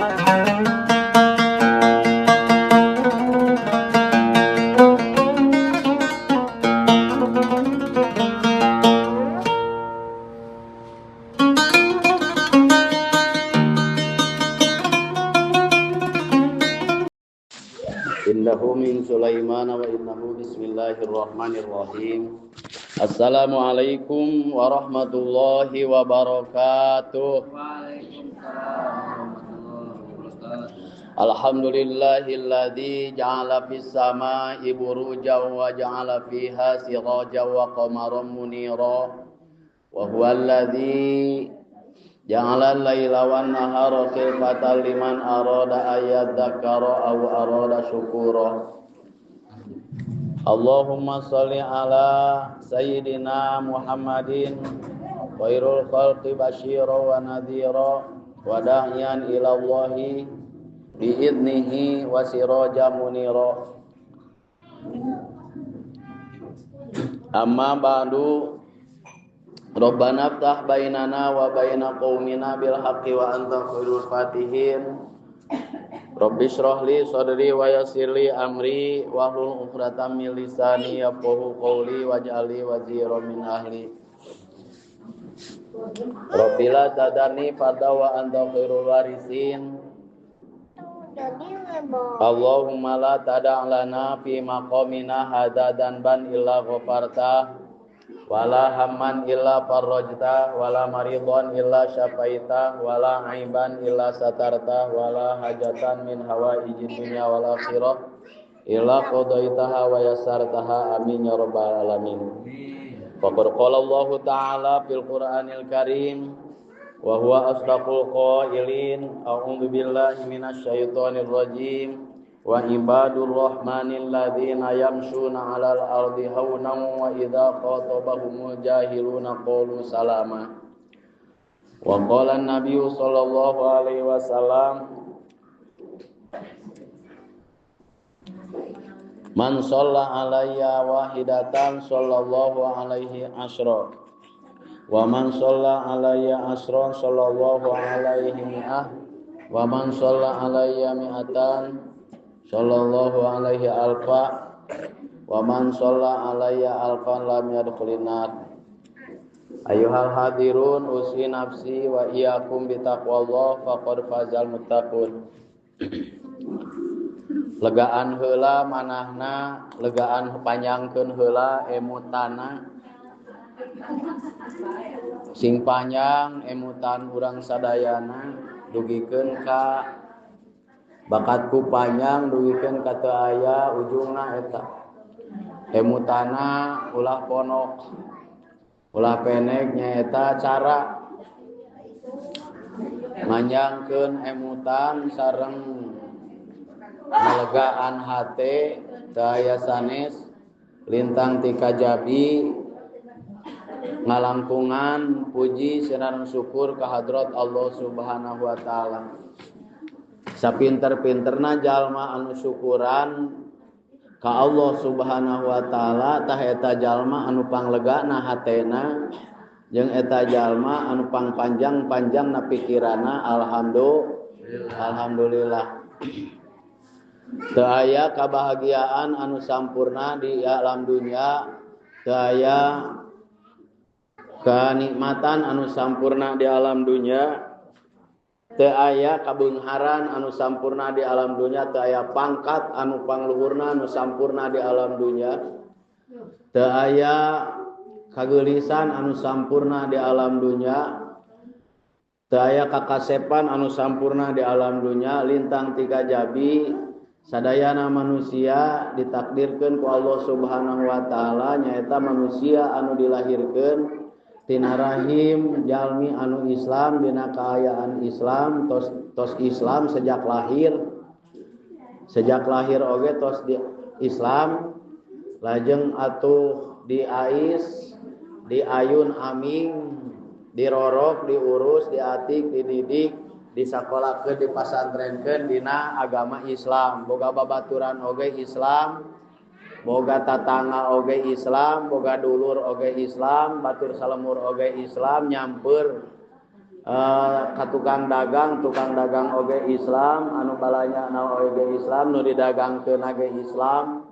Innahu min Sulaiman wa innahu bismillahirrahmanirrahim. Assalamualaikum warahmatullahi wabarakatuh. Alhamdulillahilladzi ja'ala fis samaa'i burujan wa ja'ala fiha sirajan wa qamaran munira. Wa huwallazi ja'ala al-laila wan nahara khilfatan liman arada ayyadzakkara aw arada syukura. Allahumma shalli ala sayyidina Muhammadin khairul khalqi basyira wa nadhira wa da'iyan ila Allahi bi'idnihi wa sirajan munira. Amma ba'du, Rabbana ftah bainana wa baina qaumina bil haqqi wa anta khairul fatihin. Rabbi shrah li sadri wa yassir li amri wa hlul 'uqdatam min lisani yafqahu qawli waj'al li waziran min ahli. Rabbi la tadarni fadha wa anta khairul warisin. Allahumma la tada' lana fi maqamina hadza danban illa ghafarta wala hamman illa farajta wala maridhan illa syafaita wala aiban illa satarta wala hajatan min hawaijid dunya wal akhirah illa qadaitaha wa yassartaha amin ya rabbal alamin. Faqad qala Allah ta'ala fil Qur'anil Karim wa huwa asdaqul qailin a'udzu billahi minasy syaithanir rajim. Wa ibadur rahmanil ladzina yamshuna 'alal ardi haunan wa idza khatabahumul jahiluna qalu salama. Wa qala an-nabiyyu sallallahu alaihi wasallam man shalla alayya wahidatan sallallahu alaihi asyra wa man shalla alayya asran sallallahu alaihi mi'ah wa man shalla alayya mi'atan sallallahu alaihi alfa wa man shalla alayya alfan lam yadkhulin nar. Ayyuhal hadirun usi nafsi wa iyyakum bitaqwallah faqad fazal muttaqun. Legaan heula manahna, legaan panjangkeun heula emutana. Sing panjang emutan urang sadayana dugikeun ka bakatku panjang duwikeun ka teu aya ujungna eta. Emutana ulah ponok, ulah pendek nyaeta cara manjangkeun emutan sareng ngalegaan hate teu aya sanes lintang ti kajabi ngalangkungan puji sareng syukur ka hadrat Allah Subhanahu wa taala. Sapinter-pinterna jalma anu syukuran ka Allah Subhanahu wa taala tah eta jalma anu panglegana hatena jeung eta jalma anu pangpanjang-panjangna pikiranna. Alhamdulillah. Teu aya kabahagiaan anu sampurna di alam dunya, teu aya kanikmatan anu sampurna di alam dunya, teu aya kabeungharan anu sampurna di alam dunya, teu aya pangkat anu pangluhurna anu sampurna di alam dunya, teu aya kageulisan anu sampurna di alam dunya, teu aya kakasepan anu sampurna di alam dunya. Lintang ti kajabi sadayana manusia ditakdirkeun ku Allah Subhanahu wa taala nyaeta manusia anu dilahirkeun tina rahim jalmi anu Islam dina kaayaan Islam tos Islam sejak lahir oge tos di Islam lajeng atuh diais diayun aming dirorok diurus diatik dididik disakolahkeun dipasantrenkeun dina agama Islam, boga babaturan oge Islam, boga tatangga oge Islam, boga dulur oge Islam, batur salemur oge Islam, nyamper ka tukang dagang oge Islam, anu balanya na oge Islam, nu didagangkeun age Islam,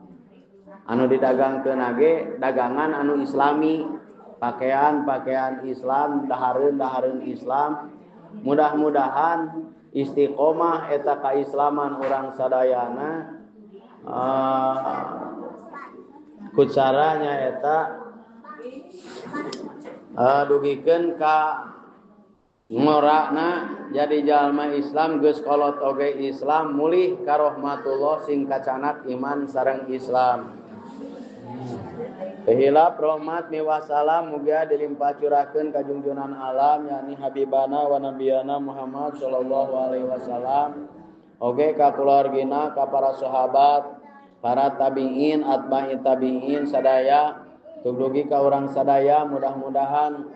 anu didagangkeun age dagangan anu islami, pakaian Islam, dahareun Islam. Mudah-mudahan istiqomah eta kaislaman urang sadayana kucaranya eta dugikeun ka ngorakna jadi jalma Islam geus kolot oge Islam mulih ka rahmatullah sing kacanak iman sareng Islam. Hilap rahmat miwah salam mugia dilimpah curahkeun ka junjunan alam yakni habibana wa nabiyana Muhammad sallallahu alaihi wasallam, oge ka keluargina, ka para sahabat, para tabi'in, atba'i tabi'in sadaya, dugi ka urang sadaya. Mudah-mudahan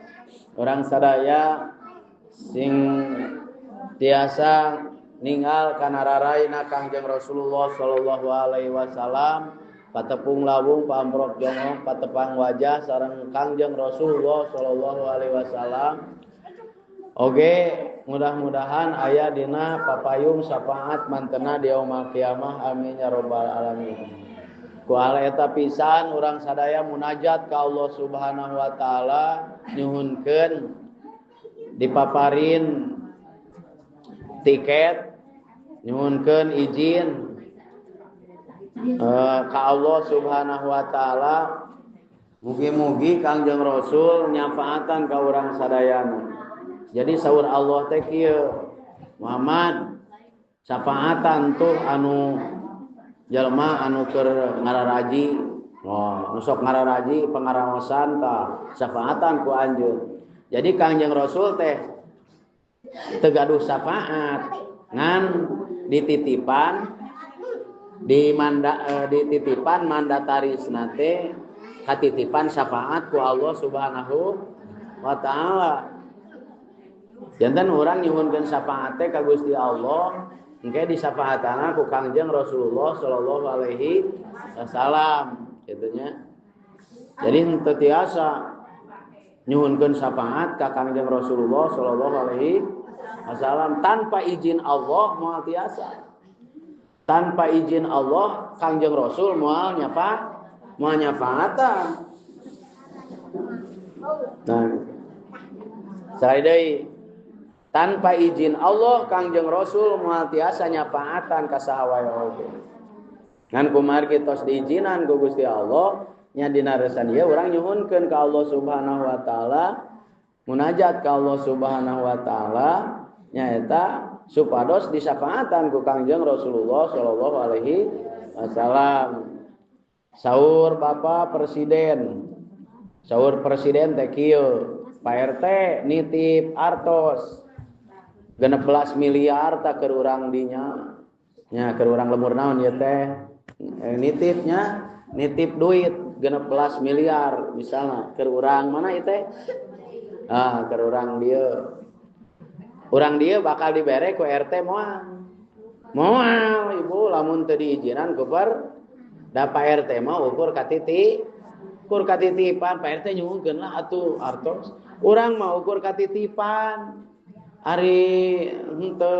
urang sadaya sing tiasa ninggal kana rarayna Kangjeng Rasulullah sallallahu alaihi wasallam, patepung lawung pamprok jongok patepang wajah sareng Kangjeng Rasulullah sallallahu alaihi wasallam. Oge mudah-mudahan aya dina papayung syafaat mantena di yaumul kiamah, amin ya rabbal alamin. Ku hal eta pisan urang sadaya munajat ka Allah Subhanahu wa taala nyuhunkeun dipaparin tiket, nyuhunkeun izin ka Allah Subhanahu wa taala, mugi-mugi Kangjeng Rasul nyafaatan ka urang sadayana. Jadi saur Allah teh kieu, Muhammad syafaatan tuh anu jalma anu keur ngararaji, nu sok ngararaji pangaraosan ka syafaatan ku anjeun. Jadi Kangjeng Rasul teh teu gaduh syafaat ngan dititipan dititipan mandatarisna teh katitipan syafaat ku Allah Subhanahu wa taala. Janten urang nyuhunkeun syafaat teh ka Gusti Allah, engke disyafaatana ku Kangjeng Rasulullah sallallahu alaihi wasallam kitu nya. Jadi henteu tiasa nyuhunkeun syafaat ka Kangjeng Rasulullah sallallahu alaihi wasallam tanpa izin Allah moal tiasa. Tanpa izin Allah Kangjeng Rasul moal nyafaatan. Nah, saya deui tanpa izin Allah Kangjeng Rasul moal tiasa nyafaatan ka sahawae oge. Ngan kumargi tos diizinan ku Gusti Allah nya dina reusan ieu urang nyuhunkeun ka Allah Subhanahu wa taala, munajat ka Allah Subhanahu wa taala nyaeta supados disyafaatan ku Kangjeng Rasulullah sallallahu alaihi wasallam. Saur Bapak Presiden teh kieu, Pak RT nitip artos 16 miliar tak keur urang dinya. Nya keur urang lemur naon ieu teh? Nitip duit 16 miliar misalna keur urang mana ieu teh? Keur urang dieu. Urang dieu bakal dibere ku RT moal. Moal ibu lamun teu diizinan ku da Pak RT mah ukur katitipan Pak RT nyuhunkeun lah atuh artos. Urang mah ukur katitipan. Ari henteu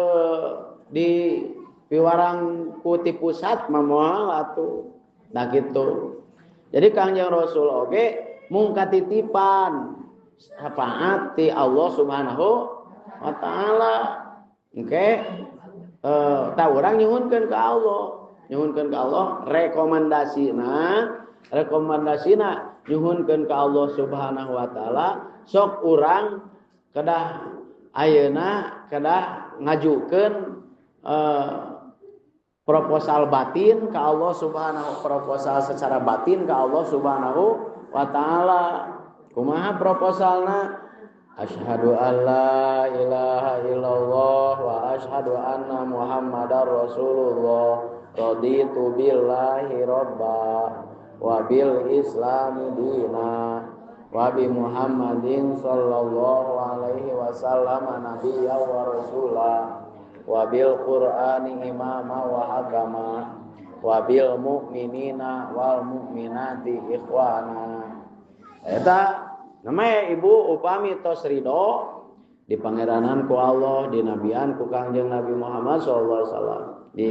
di piwarang ku ti pusat mah moal atuh. Nah gitu. Jadi Kangjeng Rasul oge mung katitipan syafaat ti Allah Subhanahu wa taala. Engke ta urang nyuhunkeun ka Allah. Nyuhunkeun ka Allah rekomendasina nyuhunkeun ka Allah Subhanahu wa taala sok urang kedah ayeuna kedah ngajukeun proposal batin ka Allah Subhanahu, proposal secara batin ka Allah Subhanahu wa taala. Kumaha proposalna? Asyhadu alla ilaha illallah wa asyhadu anna Muhammadar Rasulullah. Raditu billahi robba wa bil islami dina wa bi Muhammadin sallallahu alaihi wasallam nabiyya wa rasula wa bil qur'ani imama wa hakama wa bil mu'minina wal mu'minati ikhwana. Eta namanya ibu upami tos ridho di pangeranan ku Allah, di nabian ku Kangjeng Nabi Muhammad sallallahu alaihi wasallam, di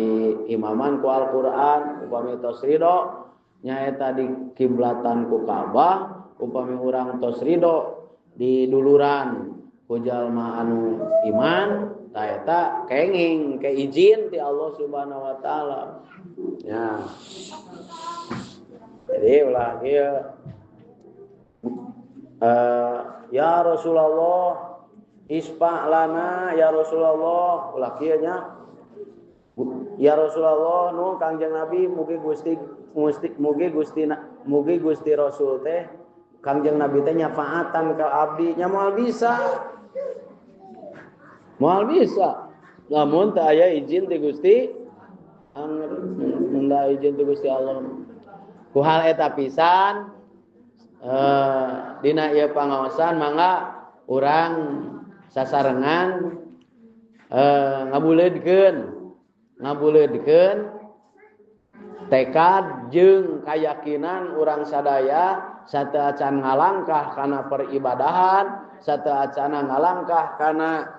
imaman ku Al-Qur'an, upami tos ridho nyaeta di kiblatan ku Ka'bah, upami urang tos ridho di duluran ku jalma anu iman, tah eta kenging ke izin ti Allah Subhanahu wa taala. Ya. Jadi ulah ieu ya Rasulullah ispa lana ya Rasulullah, ulah kieu nya. Ya Rasulullah nu Kangjeng Nabi mugi Gusti Rasul teh Kangjeng Nabi teh nyafaatan ka abdi nya moal bisa. Moal bisa. Lamun teu aya izin ti Gusti mun da izin ti Gusti Allah. Ku hal eta pisan dina ieu pangaosan mangga urang sasarengan ngabuleudkeun tekad jeung kayakinan urang sadaya sateu acan ngalangkah kana peribadahan, sateu acan ngalangkah kana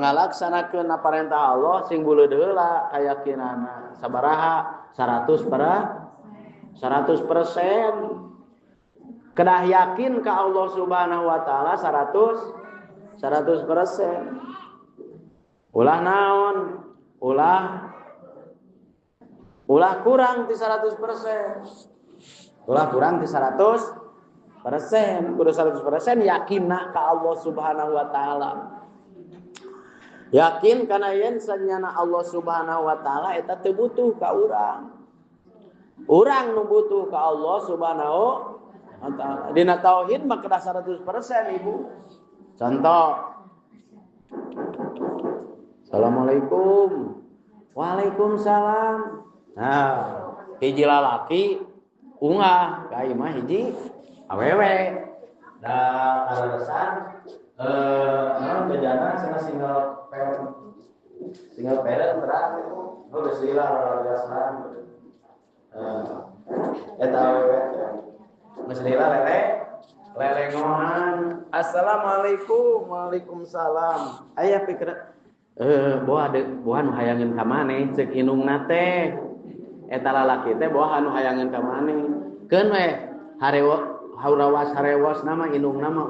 ngalaksanakeun parentah Allah sing buleud heula kayakinanna sabaraha 100%. Kedah yakin ka Allah Subhanahu wa taala 100%. Ulah naon? Ulah kurang ti 100%. Ulah kurang ti 100%. Kudu 100% yakinna ka Allah Subhanahu wa taala. Yakin kana yen sanyana Allah Subhanahu wa taala eta teu butuh ka urang. Urang nu butuh ka Allah Subhanahu wa taala. Dina tauhid mah kedah 100% Ibu. Contoh. Assalamualaikum. Waalaikumsalam. Nah, hiji lalaki ungah ka imah hiji awewe. Da alasan naon bejana cenah single parent berat itu. Oh geus lila alasan. Eta awewe geus lila lelengohan. Assalamualaikum. Waalaikumsalam. Aya pikiran boa nu hayangin ka maneh ceuk indungna teh. Eta lalaki teh boa nu hayangin ka maneh. Keun we haurawas harewas nama indungna mah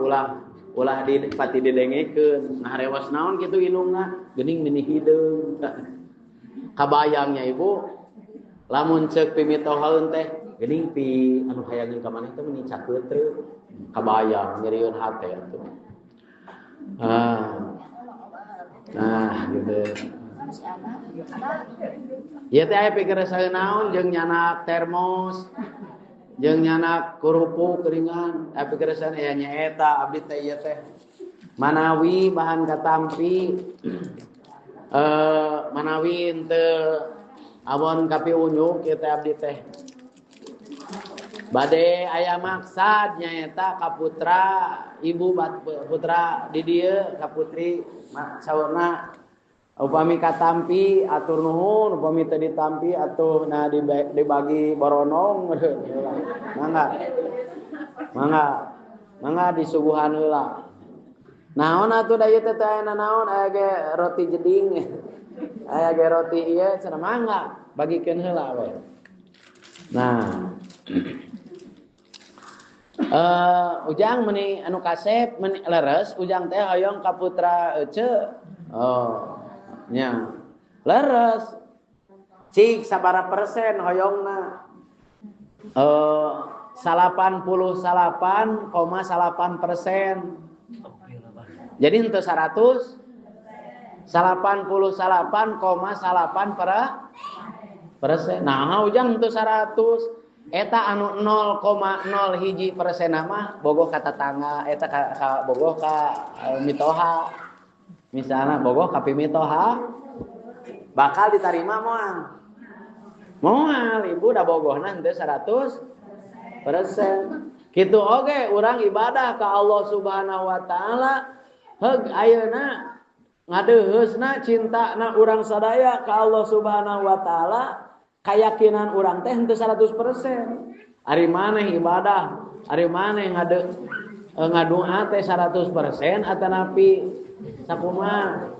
ulah pati didengekeun. Nah harewas naon kitu indungna? Geuning mini hideung. Kabayangnya Ibu, lamun ceuk pimitohaeun teh geuning pi anu hayangin ka maneh teh meni cakeutreuk. Kabayang nyerieun hate atuh. Nah gitu. Ya teh aya pikir saeun naon jeung nyanak termos, jeung nyanak kerupuk keringan, aya pikir saeun aya nyaeta abdi teh ieu teh. Manawi bahan katampi manawi henteu awon kapi unyuk kieu teh abdi teh. Bade aya maksad nyaeta ka putra ibu putra di dieu ka putri saurna upami katampi atur nuhun, upami teu ditampi atuh nah dibagi boronong. Mangga disuguhan heula. Naon atuh da ieu teh aya naon aya ge roti jeding. Aya ge roti ieu cenah mangga bagikeun heula we. Nah ujang meni anu kasep meni leres ujang teh hoyong ka putra ece. Oh nya leres cik sabaraha persen hoyongna 88,8%. Jadi henteu 100 88,8%. Nah ujang henteu 100 eta anu 0,01% mah bogoh ka tetangga eta ka bogoh ka mitoha. Misalna bogoh ka pimitoha bakal ditarima moal ibu da bogohna henteu 100%. Kitu oge urang ibadah ka Allah Subhanahu wa taala heug ayeuna ngadeuheusna cintana urang sadaya ka Allah Subhanahu wa taala. Keyakinan urang teh henteu 100%. Ari maneh ibadah, ari maneh ngadoa teh 100% atanapi Sakumaha?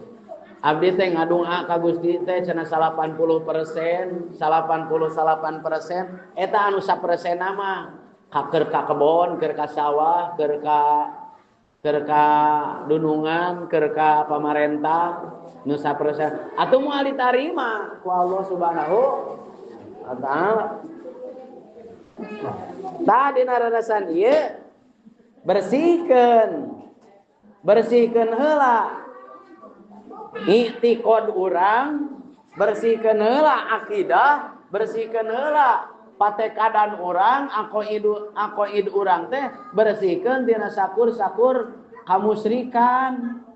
Abdi teh ngadunga ka Gusti teh cenah 80%, 88%, eta anu 1% mah keur ka kebon, keur ka sawah, keur ka dunungan, keur ka pamarentah, nu 1%. Atuh moal ditarima ku Allah Subhanahu wa taala. Tah dina rarasan ieu bersihkeun heula i'tiqad urang, bersihkeun heula akidah, bersihkeun heula patekadan urang, aqaid urang teh bersihkeun tina sakur-sakur kamusyrikan.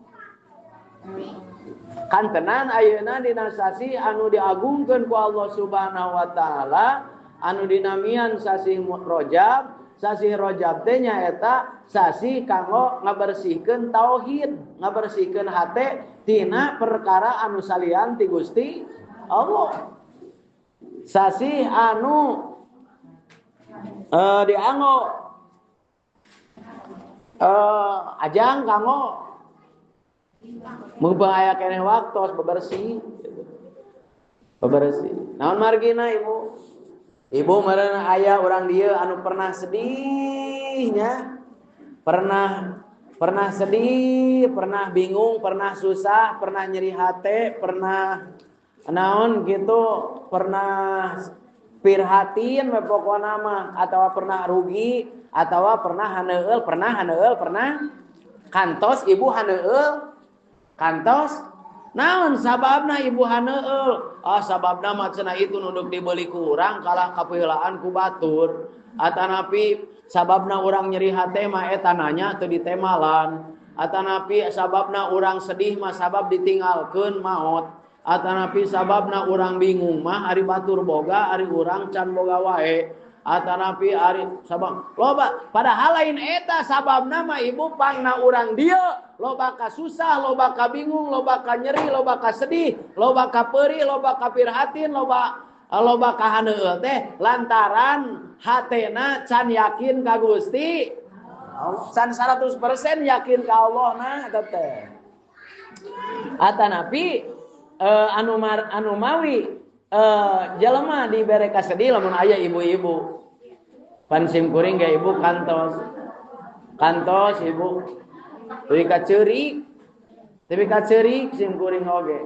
Kan tenan ayeuna dina sasi anu diagungkeun ku Allah Subhanahu wa taala, anu dinamian sasi Rajab. Sasi Rajab teh nyaeta sasi kanggo ngabersihkeun tauhid, ngabersihkeun hate tina perkara anu salian ti Gusti Allah. Sasi anu dianggo ajang kanggo mumpung aya keneh waktos bebersih. Naon margina Ibu? Ibu meureun aya urang dieu anu pernah sedihnya, pernah sedih, pernah bingung, pernah susah, pernah nyeri hate, pernah naon gitu, pernah pirhatin we pokona mah, atawa pernah rugi, atawa pernah haneueul, pernah kantos Ibu haneueul, kantos naon sababna Ibu haneueul? Sababna mah cenah itu nuduk dibeli ku urang kalah kapeulaan ku batur. Atanapi sababna urang nyeri hate mah eta nanya teu ditemalan. Atanapi sababna urang sedih mah sabab ditinggalkeun maot. Atanapi sababna urang bingung mah ari batur boga, ari urang can boga wae. Atanapi ari sabab loba padahal lain eta sababna mah Ibu pangna urang dieu loba ka susah, loba ka bingung, loba ka nyeri, loba ka sedih, loba ka peurih, loba ka pirhatin, loba ka haneueul teh lantaran hatena can yakin ka Gusti can 100% yakin ka Allah na eta teh. Atanapi anu mawi jelema dibere ka sedih lamun aya ibu-ibu pan sim kuring ge Ibu kantos Ibu teuing ka ceurik sim kuring oge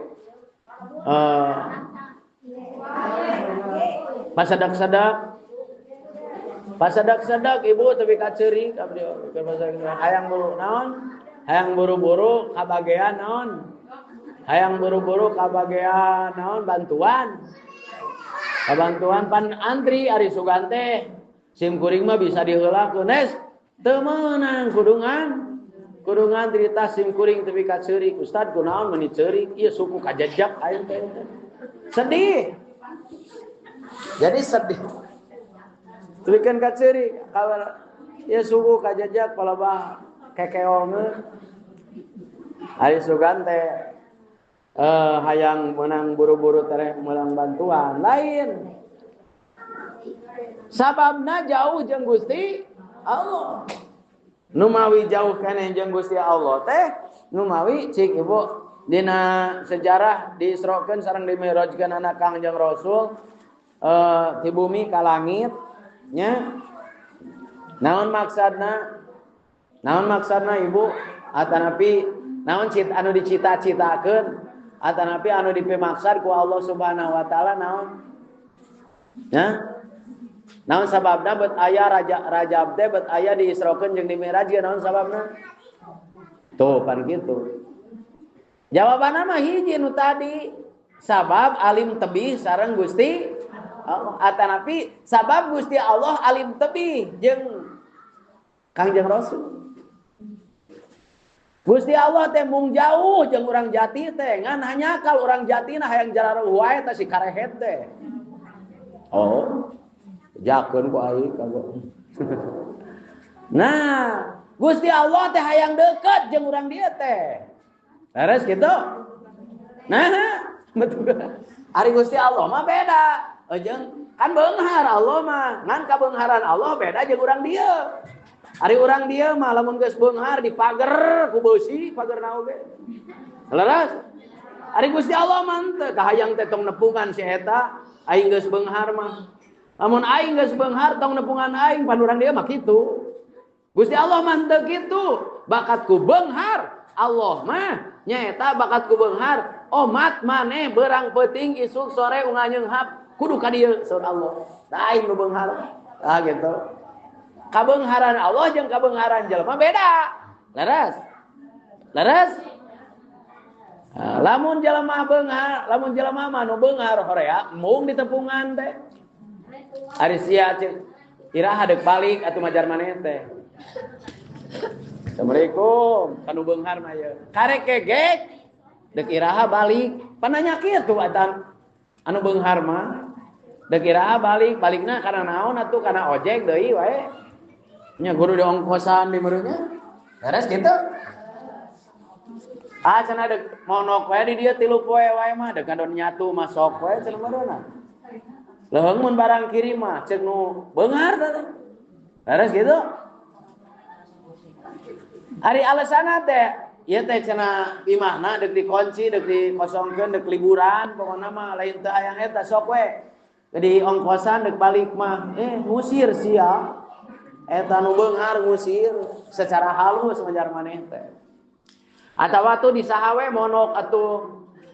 pasadak Ibu teuing ka ceurik abdi hayang buru naon hayang buru-buru kabagean naon hayang buru-buru kabagean naon bantuan pan antri ari sugan teh sim kuring mah bisa diheulakeun nes teu meunang kudu ngantri tas sim kuring teu ka ceurik. Ustad kunaon meuni ceurik? Ieu suku kajajak ayeuna teh. Sedih. Jadi sedih. Teuikeun ka ceurik kabar ieu suku kajajak palebah kekeongeun. Ari sugan teh hayang menang buru-buru tereh melang bantuan lain. Sababna jauh jeung Gusti Allah. Numawi jauh keneh jeung Gusti Allah teh numawi cik Ibu dina sejarah diisrokeun sareng dimi'rajkeun anak Kangjeng Rasul ti bumi ka langit nya. Naon maksudna Ibu? Atanapi naon anu dicita-citakeun? Atanapi anu dipimaksad ku Allah Subhanahu wa taala naon? Naon sababna bet aya Rajab teh bet aya diisrokeun jeung dimi'rajkeun naon sababna? Tuh pan kitu. Jawabanna mah hiji nu tadi, sabab alim tebih sareng Gusti Allah. Atanapi sabab Gusti Allah alim tebih jeung Kangjeng Rasul. Gusti Allah teh mung jauh jeung urang jati teh ngan hanyakal urang jatina hayang jalaruh wae teh si karehet teh. Oh. Jakeun ku aing kagok. Nah, Gusti Allah teh hayang deukeut jeung urang dieu teh. Beres kitu? Nah, betul. Ari Gusti Allah mah beda. Jeung kan beunghar Allah mah, ngan kabeungharan Allah beda jeung urang dieu. Ari urang dieu mah lamun geus beunghar dipager ku beusi, pagerna oge. Leres. Ari Gusti Allah mah teu kahayang teh tong nepungan si eta, aing geus beunghar mah. Lamun aing geus beunghar tong nepungan aing panurang dia mah kitu. Gusti Allah mah teu kitu. Bakatku beunghar, Allah mah nyaeta bakatku beunghar. Omat maneh beurang peuting isuk sore ungah nyeunghap kudu ka dieu saur Allah. Da aing nu beunghar. Ah gitu. Kabeungharan Allah jeung kabeungharan jelema beda. Leres. Leres. Nah, lamun jelema beunghar, lamun jelema mah nu beunghar horea mung ditepungan teh. Ari sia iraha deuk balik atuh majar maneh teh. Assalamualaikum, kanu beunghar mah ye. Karek kegek deuk iraha balik. Pananya kitu atan anu beunghar mah. Deuk iraha balik, balikna kana naon atuh kana ojek deui wae. Nya guru diongkosan di meureunnya. Beres kitu. Ah cenah deuk monok wae di dieu 3 poe wae mah deuk ngadon nyatu masok wae cenah meureunna. Leuheung mun barang kirim mah ceuk nu beunghar teh. Beres kitu. Ari alasanna teh ieu teh cenah imahna deuk dikunci, deuk dikosongkeun, deuk liburan, pokona mah lain teu hayang eta sok we. Di ongkosan deuk balik mah ngusir sia. Eta nu beunghar ngusir secara halus manjar maneh teh. Atawa tuh di sahawe monok atuh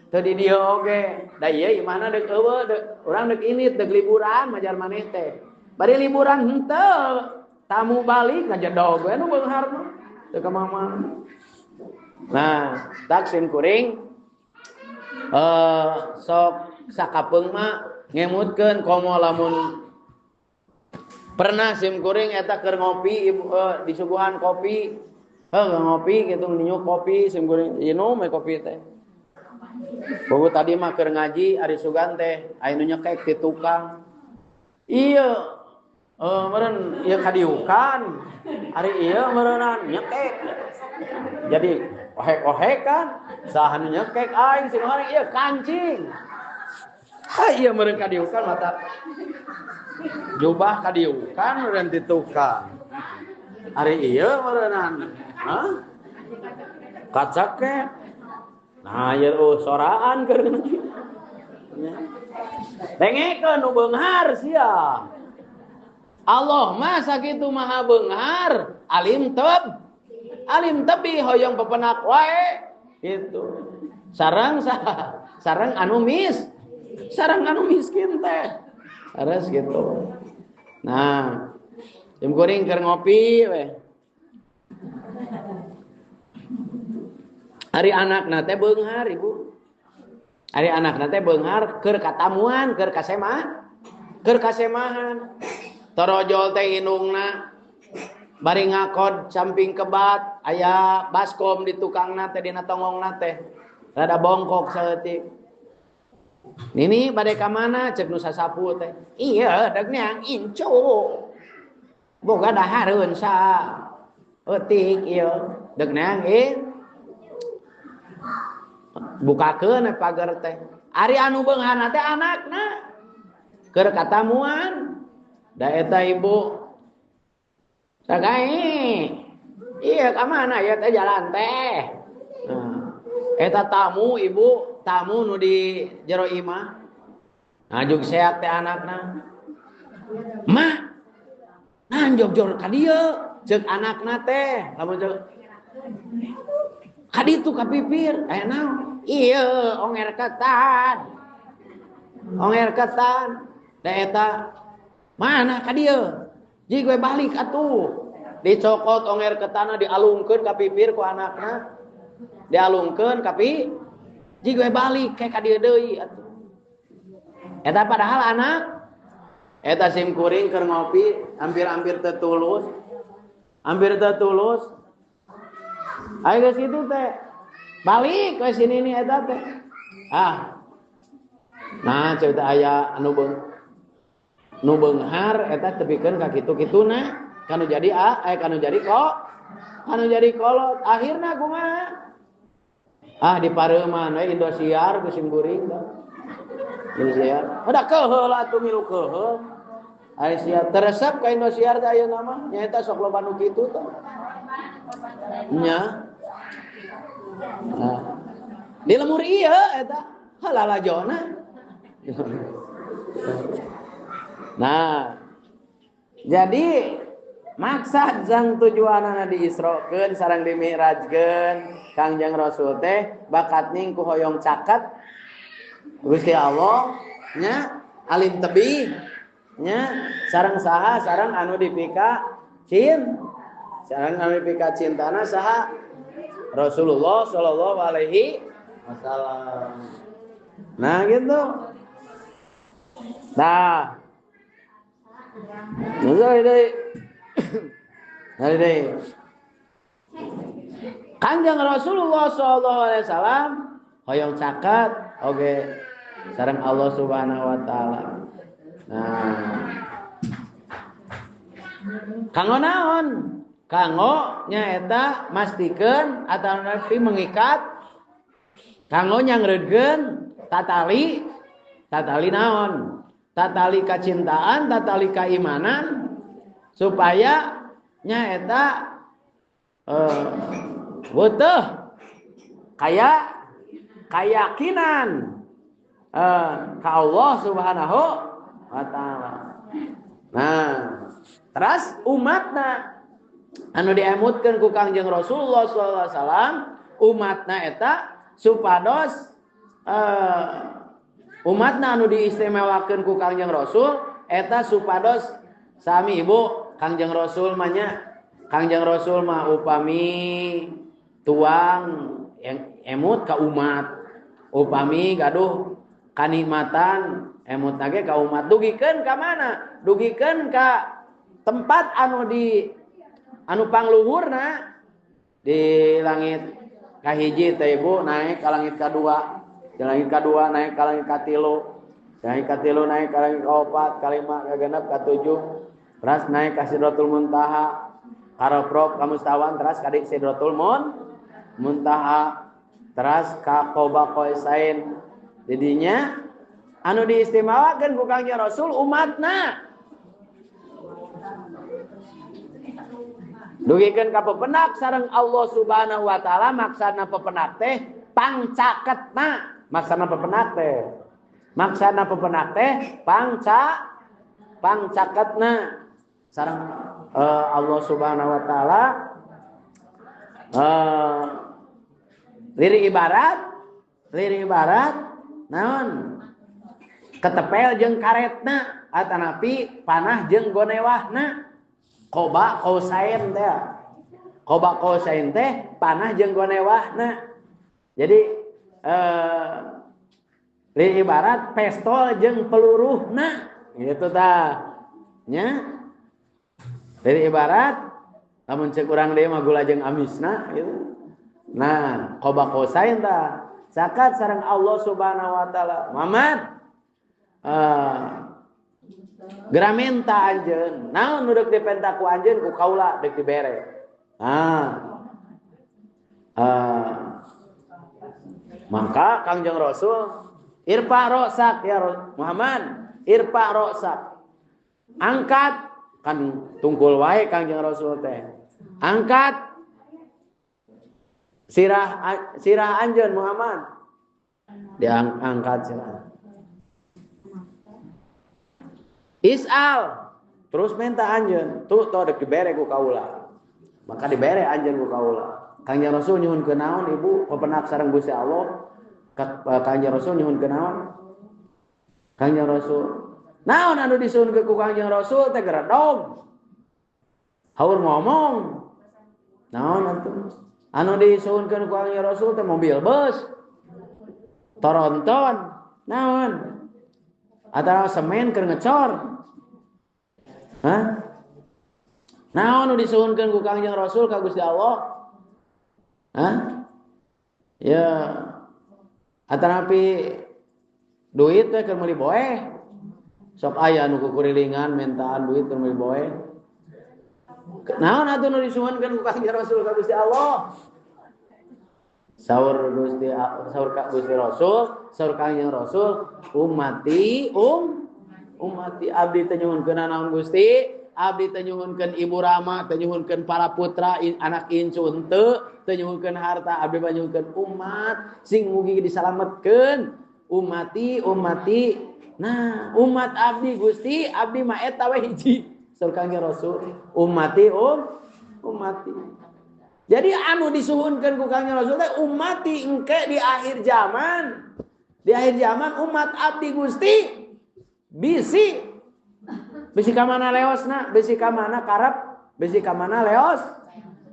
teu di dieu oge. Da ieu imahna deuk eueuh, urang deuk init deuk liburan majar maneh teh. Bari liburan henteu tamu balik ngajedog we nu beunghar mah teu ka mama. Nah, taksim kuring sok sakapeung mah ngemutkeun komo lamun pernah sim kuring eta keur ngopi disuguhan kopi. Ngopi gitu nyiuk kopi sim kuring minum kopi teh. Bogo tadi mah keur ngaji ari sugan teh aya nu nyekek ti tukang. Ieu meureun ieu kadiukan. Ari ieu meureunan nyekek. Jadi ohek-ohek kan saha nu nyekek aing sing orang ieu kancing. Ieu meureun kadiukan mata jubah kadiukan meureun ti tukang. Ari ieu meureunan kacak ke. Nah, ieu soraan keur. Dengekeun nu beunghar sia. Allah mah sakitu maha beunghar, alim tebi hoyong pepenak wae. Itu. Sareng anu miskin teh. Harus gitu. Nah, jam kuring keur ngopi we. Ari anakna teh beunghar ibu. Ari anakna teh beunghar keur katamuan, keur kasemahan. Torojol teh indungna bari ngakod samping kebat aya baskom di tukangna teh dina tongongna teh. Rada bongkok saeutik. Nini bade ka mana ceuk nu sasapu teh. Iya deuk neang incu. Boga dahareun sa eutik ieu. Deuk neang bukakeun pagar teh. Ari anu beunghar teh anakna keur katamuan. Da eta ibu sagae. Iya ka mana ya teh jalan teh. Nah, eta tamu ibu, tamu nu di jero imah. Ngajuk seak teh anakna. Mah, nahan jog-jog ka dieu, ceuk anakna teh. Lamun ceuk kaditu ka pipir, aya naon? Ieu onger ketan. Onger ketan. Da eta mana ka dieu? Ji gue balik atuh. Dicokot onger ketanna dialungkeun ka pipir ku anakna. Dialungkeun ka ji gue balik ke ka dieu deui atuh. Eta padahal anak eta sim kuring keur ngopi hampir-hampir teu tulus. Hampir teu tulus. Aya geus kitu teh. Balik ke sini nih eta teh. Nah, cerita aya anu beunghar eta tepikeun ka kitu-kituna kanu jadi kanu jadi kolot akhirna kumaha dipareuman we Indosiar ku sim kuring teh. Indosiar udah keheul atuh milu keheul. Ari sia teresep ka Indosiar teh ayeuna mah nyaeta sok loba nu kitu teh. Nya Nah, di lemur iya eta halala jona. Nah, jadi maksad sang tujuanana diisrokeun sareng dimi'rajkeun Kangjeng Rasul teh bakat ning ku hoyong caket Gusti Allah nya alim tebih nya sareng saha sareng anu dipika sareng anu dipika cintana saha Rasulullah sallallahu alaihi wasallam. Nah gitu. Nah, dari Kanjeng Rasulullah sallallahu alaihi wasallam hoyong caket oge sareng Allah Subhanahu wa taala. Nah, kanggo naon? Kanggo nyaeta mastikeun atawa nanti mengikat kanggo nyangreudkeun tatali naon? Tatali kacintaan, tatali keimanan supaya nyaeta butuh keyakinan ka Allah Subhanahu wa taala. Nah, terus umatna anu diemutkeun ku Kangjeng Rasulullah sallallahu alaihi wasallam, umatna eta supados umatna anu diistimewakeun ku Kangjeng Rasul eta supados sami ibu Kangjeng Rasul mah nya Kangjeng Rasul mah upami tuang yang emut ka umat, upami gaduh kanikmatan emut lagi ka umat, dugikeun ka mana? Dugikeun ka tempat anu pangluhurna di langit kahiji teh ibu naik ka langit kadua, di langit kadua naik ka langit katilu, di langit katilu naik ka langit kaopat, kalima, kagenep, katujuh, terus naik ka Sidratul Muntaha, karofrob kamustawan, terus ka Sidratul Muntaha, terus ka Qoba Qaisain. Jadinya anu diistimewakeun ku Kangjeng Rasul umatna dugikeun ka pepenak sareng Allah Subhanahu wa taala. Maksudna pepenak teh pangcaketna, maksudna pepenak teh pangcaketna sareng Allah Subhanahu wa taala. Liri ibarat naon ketepel jeung karetna atanapi panah jeung gonewahna. Qoba qausain teh panah jeung gonewahna. Jadi liri ibarat pistol jeung peluruhna gitu tah nya. Liri ibarat lamun ceuk urang deui mah gula jeung amisna gitu. Nah, qoba qausain tah zakat sareng Allah Subhanahu wa taala. Muhammad geramenta anjeun. Naon nu deuk dipenta ku anjeun ku kaula deuk dibere. Maka Kangjeng Rasul irfa rosak ya Muhammad, irfa rosak. Angkat kan tungkul wae Kangjeng Rasul teh. Angkat sirah anjeun Muhammad. Diangkat sirah. Is'al terus minta anjeun tuh dek dibere ku kaula, maka dibere anjeun ku kaula. Kangjeng Rasul nyuhun ke naon ibu pepenak sareng Gusti Allah. Kangjeng Rasul nyuhun ke naon? Kangjeng Rasul naon anu disuhun ke ku Kangjeng Rasul teh geredog haur ngomong. Naon anu disuhun ke ku Kangjeng Rasul teh mobil bus toronton naon atau semen keur ngecor. Naon nu disuhunkeun ku Kangjeng Rasul ka Gusti Allah? Ya atanapi duit teh keur meuli boeh. Sok aya nu kukurilingan mentaan duit keur meuli boeh. Naon atuh nu disuhunkeun ku Kangjeng Rasul ka Gusti Allah? Saur ka Gusti Rasul, saur Kangjeng Rasul, ummati abdi teh nyuhunkeun naon Gusti? abdi teu nyuhunkeun ibu Rama, teu nyuhunkeun para putra anak incun teu nyuhunkeun harta, abdi mah nyuhunkeun umat sing mugi disalametkeun. Ummati. Nah, umat abdi Gusti, abdi mah eta we hiji. Saur Kangjeng Rasul, ummati. Jadi anu disuhunkeun ku Kangjeng Rasul teh ummati engke di akhir zaman. Di akhir zaman umat abdi Gusti bisi ka mana leosna, bisi ka mana karep, bisi ka mana leos,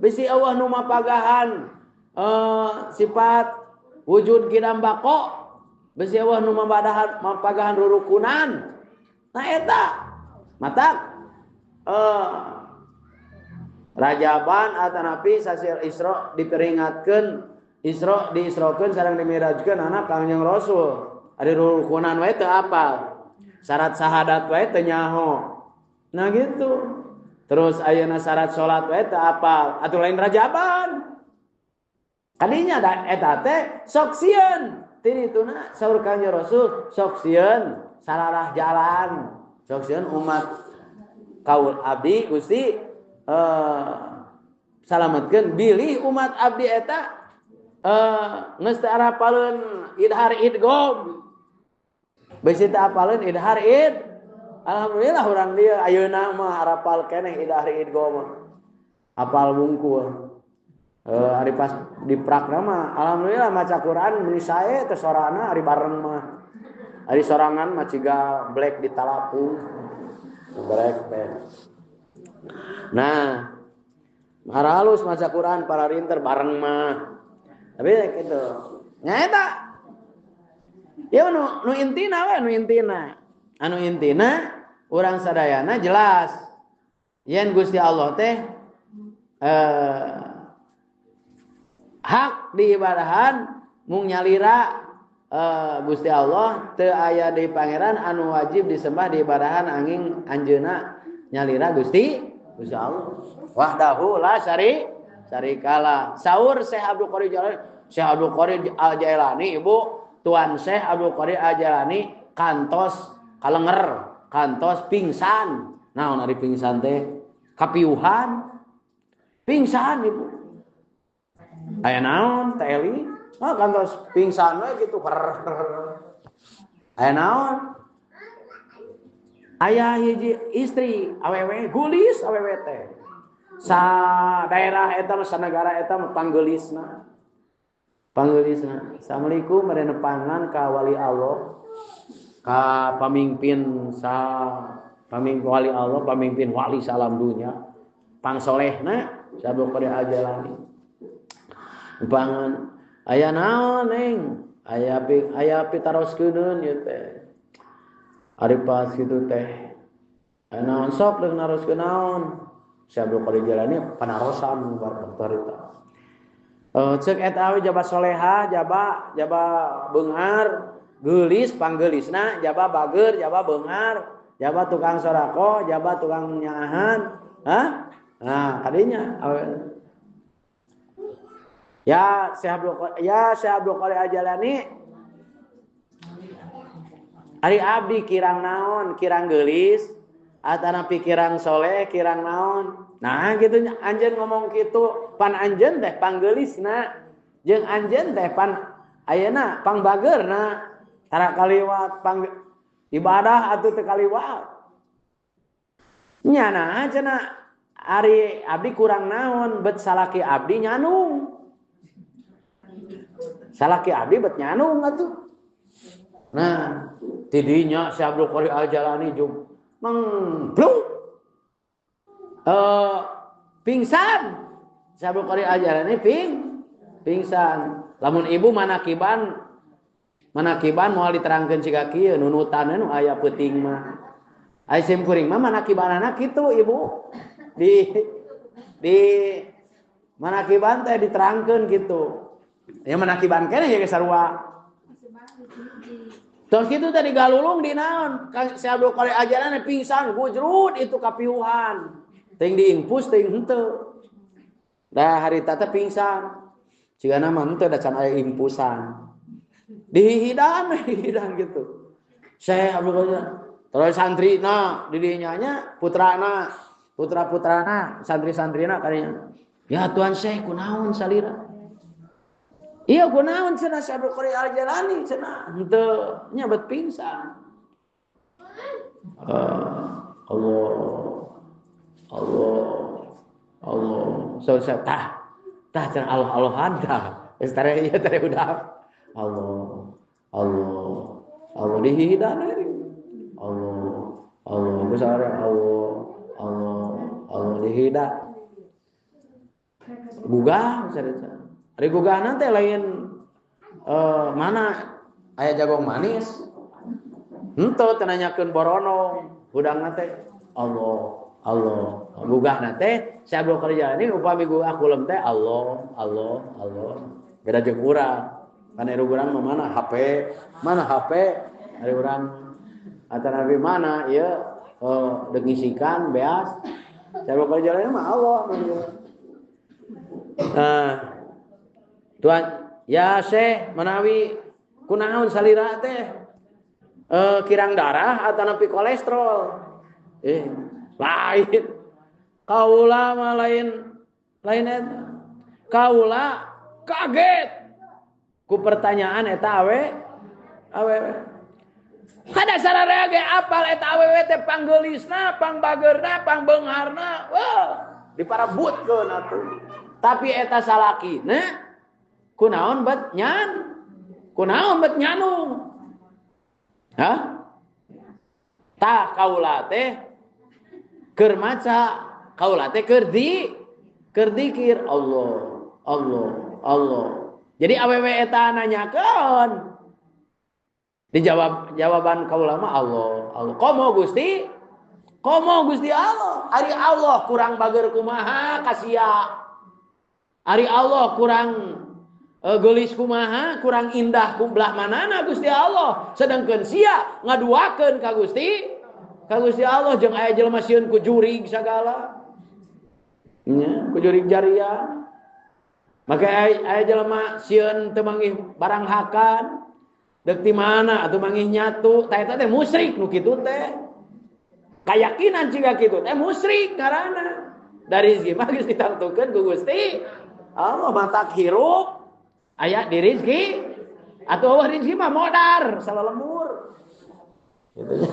bisi Allah nu mapagahan sifat wujud kidam bako, bisi Allah nu mapagahan rurukunan. Nah eta matak Rajaban atanapi sasir Isra diperingatkeun diisrokeun sareng dimirajkeun anak Kangjeng Rasul. Ari rukunan wae teu apal. Syarat syahadat wae teu nyaho. Nah gitu. Terus ayeuna syarat salat wae teu apal. Atuh lain Rajaban. Kadinya da eta teh sok sieun. Ti dituna saur Kangjeng Rasul sok sieun salarah jalan. Sok sieun umat kaul abdi Gusti salametkeun bilih umat abdi eta geus teu arapaleun idhar idgham. Bisi teu apaleun idhar id. Alhamdulillah urang dieu ayeuna mah arapal keneh idhar idgham. Apal wungkul. Ari pas diprakna mah alhamdulillah maca Quran meni sae teh sorana ari bareng mah. Ari sorangan mah ciga black di talapung. Black teh. Nah, halus maca Quran para rinter bareng mah. Tapi gitu. Nyaeta. Ya nu intina we nu intina. Anu intina urang sadayana jelas yen Gusti Allah teh hak diibadahan mung nyalira Gusti Allah teu aya deui pangeran anu wajib disembah diibadahan angin anjeunna nyalira Gusti Allah. Wahdahu la syarikalah. Saur Syekh Abdul Qadir Al-Jailani, Ibu, Tuan Syekh Abdul Qadir Al-Jailani kantos kalenger, kantos pingsan. Naon ari pingsan teh? Kapiuhan. Pingsan, Ibu. Aya naon teh Eli? Kantos pingsan we kitu. Aya naon? Aya hiji istri awewe gulis awewe teh. Sa daerah eta sa negara eta panggeulisna. Assalamualaikum mere nepangan ka wali Allah. Ka pamimpin wali Allah, pamimpin wali salam dunya. Pangsolehna Abdul Qadir Al-Jailani. Nepangan aya naon neng? Aya pitaroskeun ieu teh. Ari pas kitu teh naon sok deuk naroskeun naon Syekh Abdul Qadir Jailani panarosan barita ceuk eta we jaba soleha jaba beunghar geulis panggeulisna jaba bager jaba beunghar jaba tukang sodaqoh jaba tukang nyaahan nah kadinya ya Syekh Abdul Qadir Jailani ari abdi kirang naon, kirang geulis, atanapi kirang soleh, kirang naon. Nah, gitu anjeun ngomong kitu, pan anjeun teh panggeulisna, jeung anjeun teh pan ayeuna pangbageurna. Tara kaliwat ibadah atuh teu kaliwat. Nya nah cenah ari abdi kurang naon, bet salaki abdi nyanung. Salaki abdi bet nyanung atuh. Nah, tidinya Syekh Abdul Qadir Al-Jailani jeung mengblung pingsan. Syekh Abdul Qadir Al-Jailani pingsan. Lamun ibu manakiban moal diterangkeun siga kieu nunutanna nu aya peuting mah. Ai sim kuring mah manakibanana kitu ibu. Di manakiban teh diterangkeun kitu. Ya manakiban keneh ya sarua. Terus kitu tadi galulung di naon? Syekh Abdul Qadir Al-Jailani pingsan, gujrut itu kapiuhan. Teuing diingpus teuing henteu. Da harita teh pingsan. Cigana mah henteu da can aya ingpusan. Dihidan gitu. Syekh Abdul Qadir terus santrina di dinya nya putrana putra-putrana santri-santrina kadinya ya Tuan Syekh kunaon salira iya kunaon cenah Syekh Abdul Qadir Al-Jilani cenah henteu nyabet pingsan Allah so tah cenah Allah tah geus tare ieu tare udah Allah dihidana Allah besar Allah dihida gugah ari gugahna teh lain mana aya jagong manis henteu teu nanyakeun borono hudangna teh Allah gugahna teh Syekh Abdul Qadir ini upami gugah kulem teh Allah beda jeung urang kana urang mana HP ari urang antara nabi mana ya dengisikan beas Syekh Abdul Qadir mah Allah Tuan ya Syekh menawi kunaon salira teh kirang darah atau nepi kolesterol lain kaula mah lain eta kaula kaget ku pertanyaan eta awewe kada sararea ge apal eta awewe teh panggeulisna pangbageurna pangbeungharna diparabutkeun atuh tapi eta salakina kunaon bet nyanung hah tah kaula teh keur maca kaula teh keur dikir Allah jadi awewe eta nanyakeun dijawab jawaban kaula mah Allah komo Gusti Allah ari Allah kurang bageur kumaha kasia ari Allah kurang geulis kumaha kurang indah belah manana Gusti Allah sedangkeun sia ngaduakeun ka Gusti Allah jeung aya jelema sieun ku jurig sagala nya ku jurig jariah maka aya jelema sieun teu manggih barang hakan deuk ti mana atuh manggih nyatu tah eta teh musyrik nu kitu teh kayakinan ciga kitu teh musyrik ngaranna dari rezeki mah geus ditantukeun ku Gusti Allah matak hirup aya di rezeki atuh eueuh rezeki mah modar salalembur gitu nya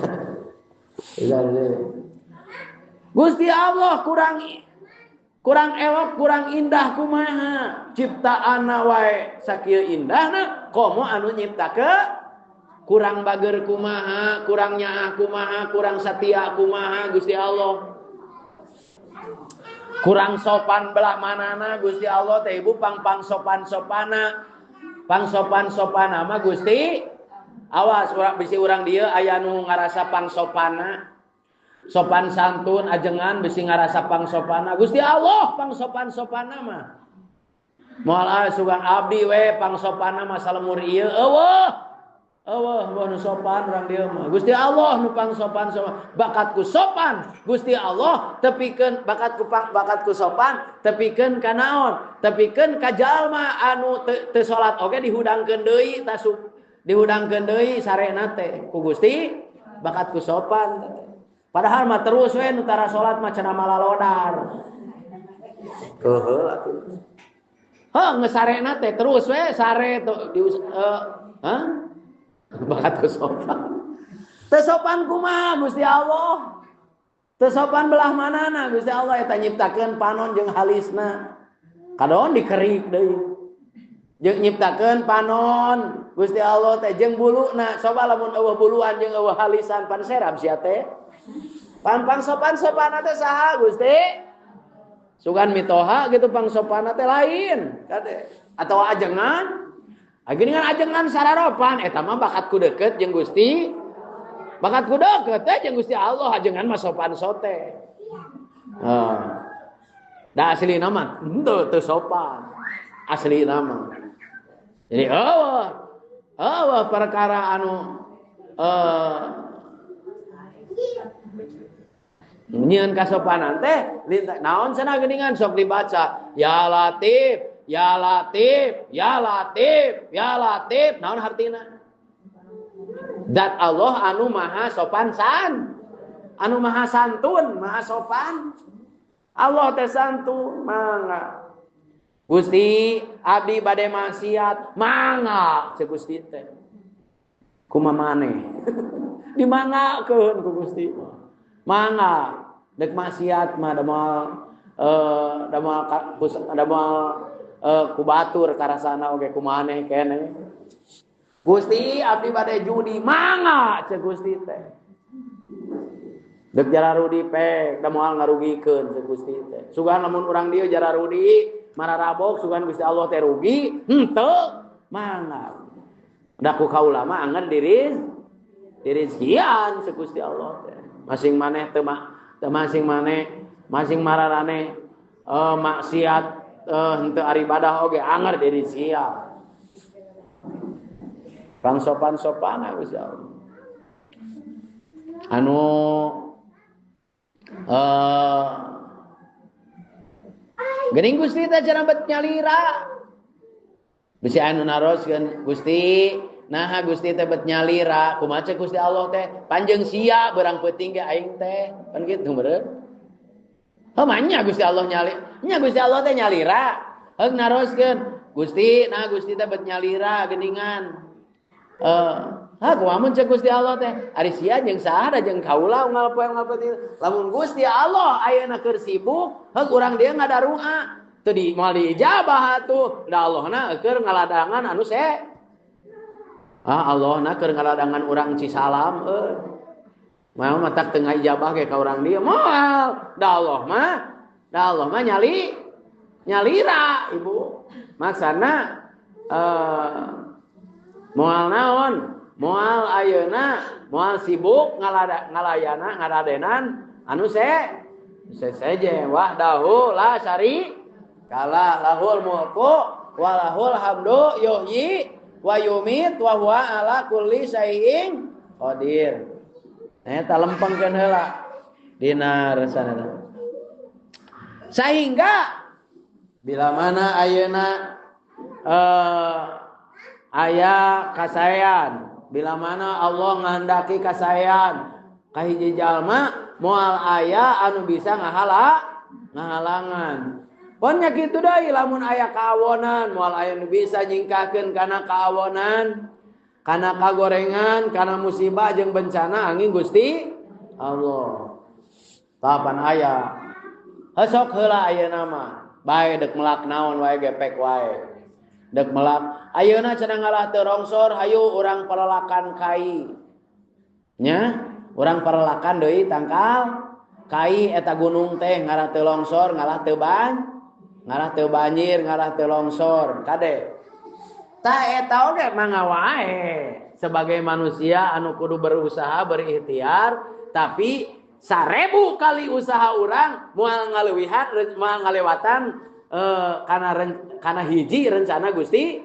Gusti Allah kurang elok kurang indah kumaha ciptaanna wae sakieu indahna komo anu nyiptakeun kurang bageur kumaha kurang nyaah kumaha kurang satia kumaha Gusti Allah kurang sopan belah manana Gusti Allah teh ibu pang sopan-sopana mah Gusti awas urang dieu aya nu ngarasa pangsopana sopan santun ajengan bisi ngarasa pangsopana Gusti Allah pangsopan-sopana mah moal sugang abdi we pangsopana mah salemur ieu eueuh nu sopan urang dieu mah Gusti Allah nu pangsopan bakatku sopan Gusti Allah tepikeun bakatku sopan tepikeun ka naon tepikeun ka jalma anu teu salat oge dihudangkeun deui dihudangkeun deui sarena teh ku Gusti bakatku sopan padahal mah terus we nu tara salat mah cenah malalodar heuh atuh geus sarena teh terus we sare bakatku sopan teu sopan kumaha Gusti Allah teu sopan belah manana Gusti Allah eta nyiptakeun panon jeung halisna kadoon dikerik deui jeung nyiptakeun panon Gusti Allah teh jeung buluna coba lamun eueuh buluan jeung eueuh halisan pan serab sia teh pan sopan-sopan teh saha Gusti sugan mitoha gitu pang sopan teh lain kade atawa ajengan ageungan ajengan sararopan eta mah bakatku deukeut jeung Gusti bakatku deukeut teh jeung Gusti Allah ajengan mah sopan sote da aslina mah teu sopan aslina mah jadi perkara anu nyieun kasopanan teh naon cenah geuningan sok dibaca ya latif ya latif ya latif ya latif naon hartina zat Allah anu maha sopan anu maha santun maha sopan Allah teh santun mangga. Gusti abdi bade maksiat mangga cek Gusti teh. Kumaha maneh? Dimanggakeun ku Gusti. Mangga dek maksiat mah damal ku batur karasana oge ku maneh keneh. Gusti abdi bade judi mangga cek Gusti teh. Dek jara rudi pek da moal ngarugikeun cek Gusti teh. Sugan lamun urang dieu jara rudi mararabok sugan Gusti Allah teh rugi, henteu mangga. Da ku kaula mah angan dirizkian cek Gusti Allah teh. Masing maneh teu masing mararane maksiat henteu ari ibadah oge anger dirizkian. Pangsopan-sopan Gusti Allah. Anu geuning Gusti teh cenah bet nyalira. Bisi anu naroskeun Gusti, nah Gusti teh bet nyalira, kumaha cek Gusti Allah teh? Panjeung sia beurang peuting ge aing teh. Kan kitu meureun. Heuh nya Gusti Allah Gusti Allah teh nyalira. Heug naroskeun, Gusti, nah Gusti teh bet nyalira geuningan. Kumaha mun cek Gusti Allah teh? Ari sia jeung saha da jeung kaula unggal poe lamun Gusti Allah ayeuna keur sibuk, heug urang dia ngadaruha. Teu di moal diijabah atuh. Da Allahna keur ngaladangan anu se. Allahna keur ngaladangan urang Cisalam Mau matak teu ngaijabah ge ka urang dia moal. Da Allah mah nyalira Ibu. Maksana moal naon? Moal ayeuna moal sibuk ngaladenan anu seje wahdahu la syari kala lahul mulku wa lahul hamdu yuhyi wa yumit wa huwa ala kulli syai'in qadir. Eta lempengkeun heula dina resana. Sehingga bila mana ayeuna aya kasayan, bila mana Allah ngandaki kasayan ka hiji jalma moal aya anu bisa ngahalangan. Poknya kitu deui lamun aya kaawonan moal aya nu bisa nyingkahkeun kana kaawonan, kana kagorengan, kana musibah jeung bencana angin Gusti Allah. Tapan aya hesok heula ayeuna mah bae dek melak naon wae gepek wae. Dek melak ayeuna cenah ngalah teu rongsor hayu urang parelakan kai. Nya, urang parelakan deui tangkal kai eta gunung teh ngalah teu longsor, ngalah teu banjir, ngalah teu longsor. Kade. Ta eta oge mangga wae sebagai manusia anu kudu berusaha berikhtiar, tapi 1000 kali usaha urang moal ngalewatan kana hiji rencana Gusti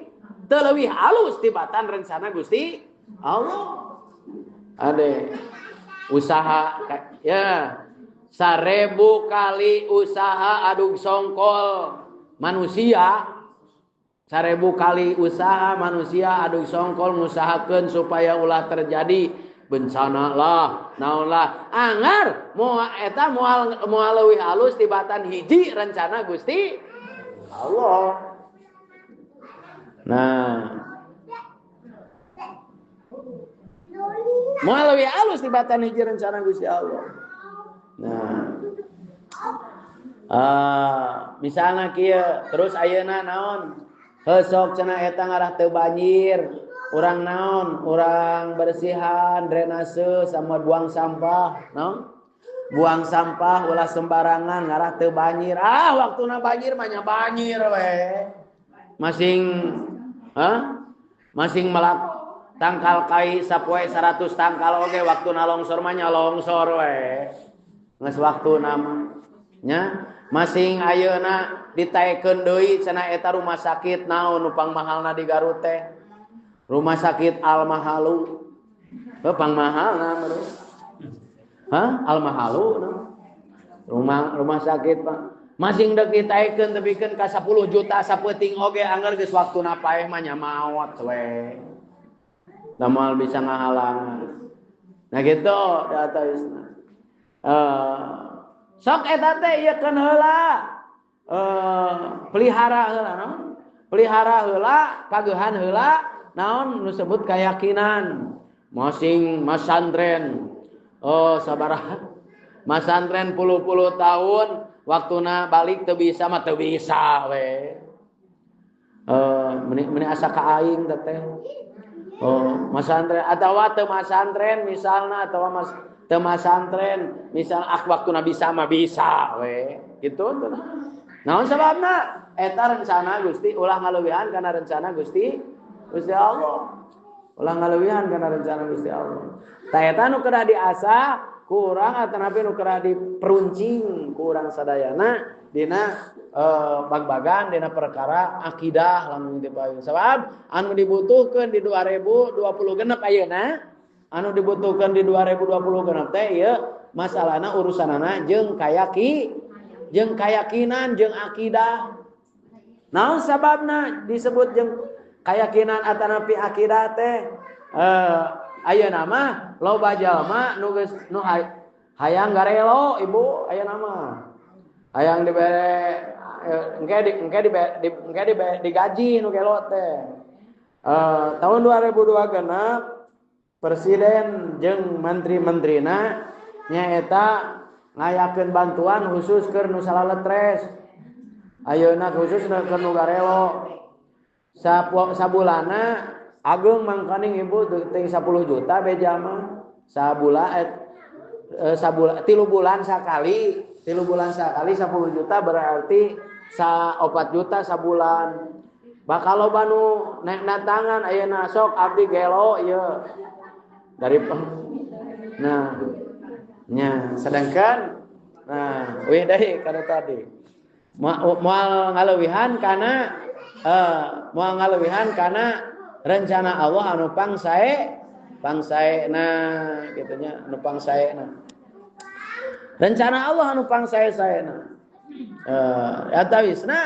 teu leuwih halus tibatan rencana Gusti Allah. Ade usaha ya 1000 kali usaha adug songkol manusia, 1000 kali usaha manusia adug songkol ngusahakeun supaya ulah terjadi bencana lah naon lah angar moal eta moal leuwih halus tibatan hiji rencana Gusti Allah. Nah, moal leuwih halus tibatan hiji rencana Gusti Allah. Nah, misalnya kieu terus ayeuna naon? Hesok cenah eta ngarah teu banjir, urang naon? Urang bersihan drainase sama buang sampah, naon? Buang sampah ulah sembarangan ngarah teu banjir. Waktuna banjir mah nya banjir we. Masing melak tangkal kai sapoe 100 tangkal oge waktuna longsor mah nya longsor we. Geus waktuna mah nya masing ayeuna ditaekeun deui cenah eta rumah sakit naon nu pangmahalna di Garut teh. Rumah sakit Al Mahalu. Pangmahalna meureun. Al Mahalu rumah sakit Pak. Masing deuk ditaekeun tepikeun ka 10 juta sapeuting oge angger geus waktuna paeh mah nya maot we. Da moal bisa ngahalangan. Nah gitu data isna. Sok eta teh ieu keun heula pelihara heula naon? Pelihara heula, pageuhan heula naon nu disebut keyakinan. Masing masantren. Oh, sabaraha? Masantren puluh-puluh tahun waktuna balik teu bisa mah teu bisa we. Meni asa ka aing teh. Oh, masantren atawa teu masantren misalna atawa teu masantren misal waktuna bisa mah bisa we. Kitu tuh. Naon sababna? Eta rencana Gusti ulah ngaleuwihan kana rencana Gusti Allah. Ulah ngaleuwihan kana rencana Gusti Allah. Ta eta nu kedah diasa kurang atanapi nu kedah diperuncing kurang sadayana dina bag-bagan dina perkara akidah lamun dipaeun. Sabab anu dibutuhkeun di 2020 genep ayeuna, anu dibutuhkeun di 2020 genep teh ieu masalahna urusanana jeung keyakinan jeung akidah. Naon sababna disebut jeung keyakinan atanapi akidah teh? Ayeuna mah loba jalma nu hayang garelo ibu ayeuna mah. Hayang dibere engke digaji nu gelo teh. Tahun 2002 genep presiden jeung menteri-menterina nyaeta ngayakeun bantuan khusus keur nu salaletres. Ayeuna khusus keur nu garelo. Sabulana ageung mangkaning ibu teuing 10 juta beja mah. Sabulan 3 bulan sakali 10 juta berarti 4 juta sabulan. Bakal loba nu naik tangan ayeuna sok abdi gelo ieu dari sedangkan deui kana tadi moal ngaleuwihan kana rencana Allah anu pangsaena kitu nya anu pangsaena rencana Allah anu pangsaena eta wisna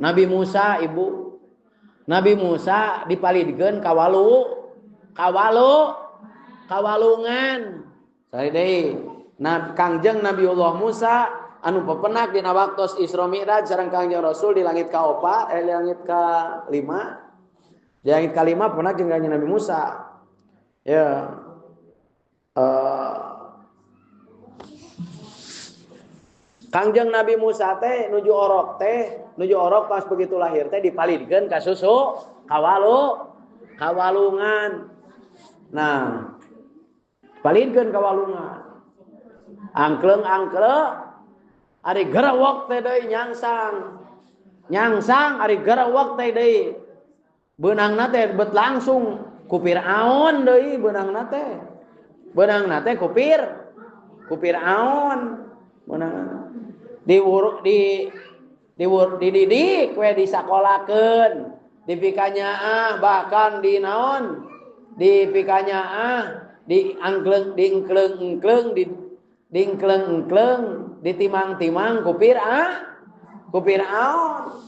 Nabi Musa dipalidkeun kawalungan sari deui Kangjeng Nabiullah Musa anu pepenak dina waktos Isra Mi'raj sareng Kangjeng Rasul di langit ka-4 di langit ka-5 di langit ka-5 pepenak jeung Kangjeng Nabi Musa ya Kangjeng Nabi Musa teh nuju orok pas begitu lahir teh dipalidkeun ka susu kawalungan. Nah, palidkeun kawalungan. Angkleng ari gerawak teh deui nyangsang ari gerawak teh deui. Beunangna teh bet langsung ku Firaun deui beunangna teh. Beunangna teh ku Firaun. Beunangna dididik we disakolakeun dipikanyaah bahkan di naon dipikanyaah diengkleng ditimang-timang ku Firaun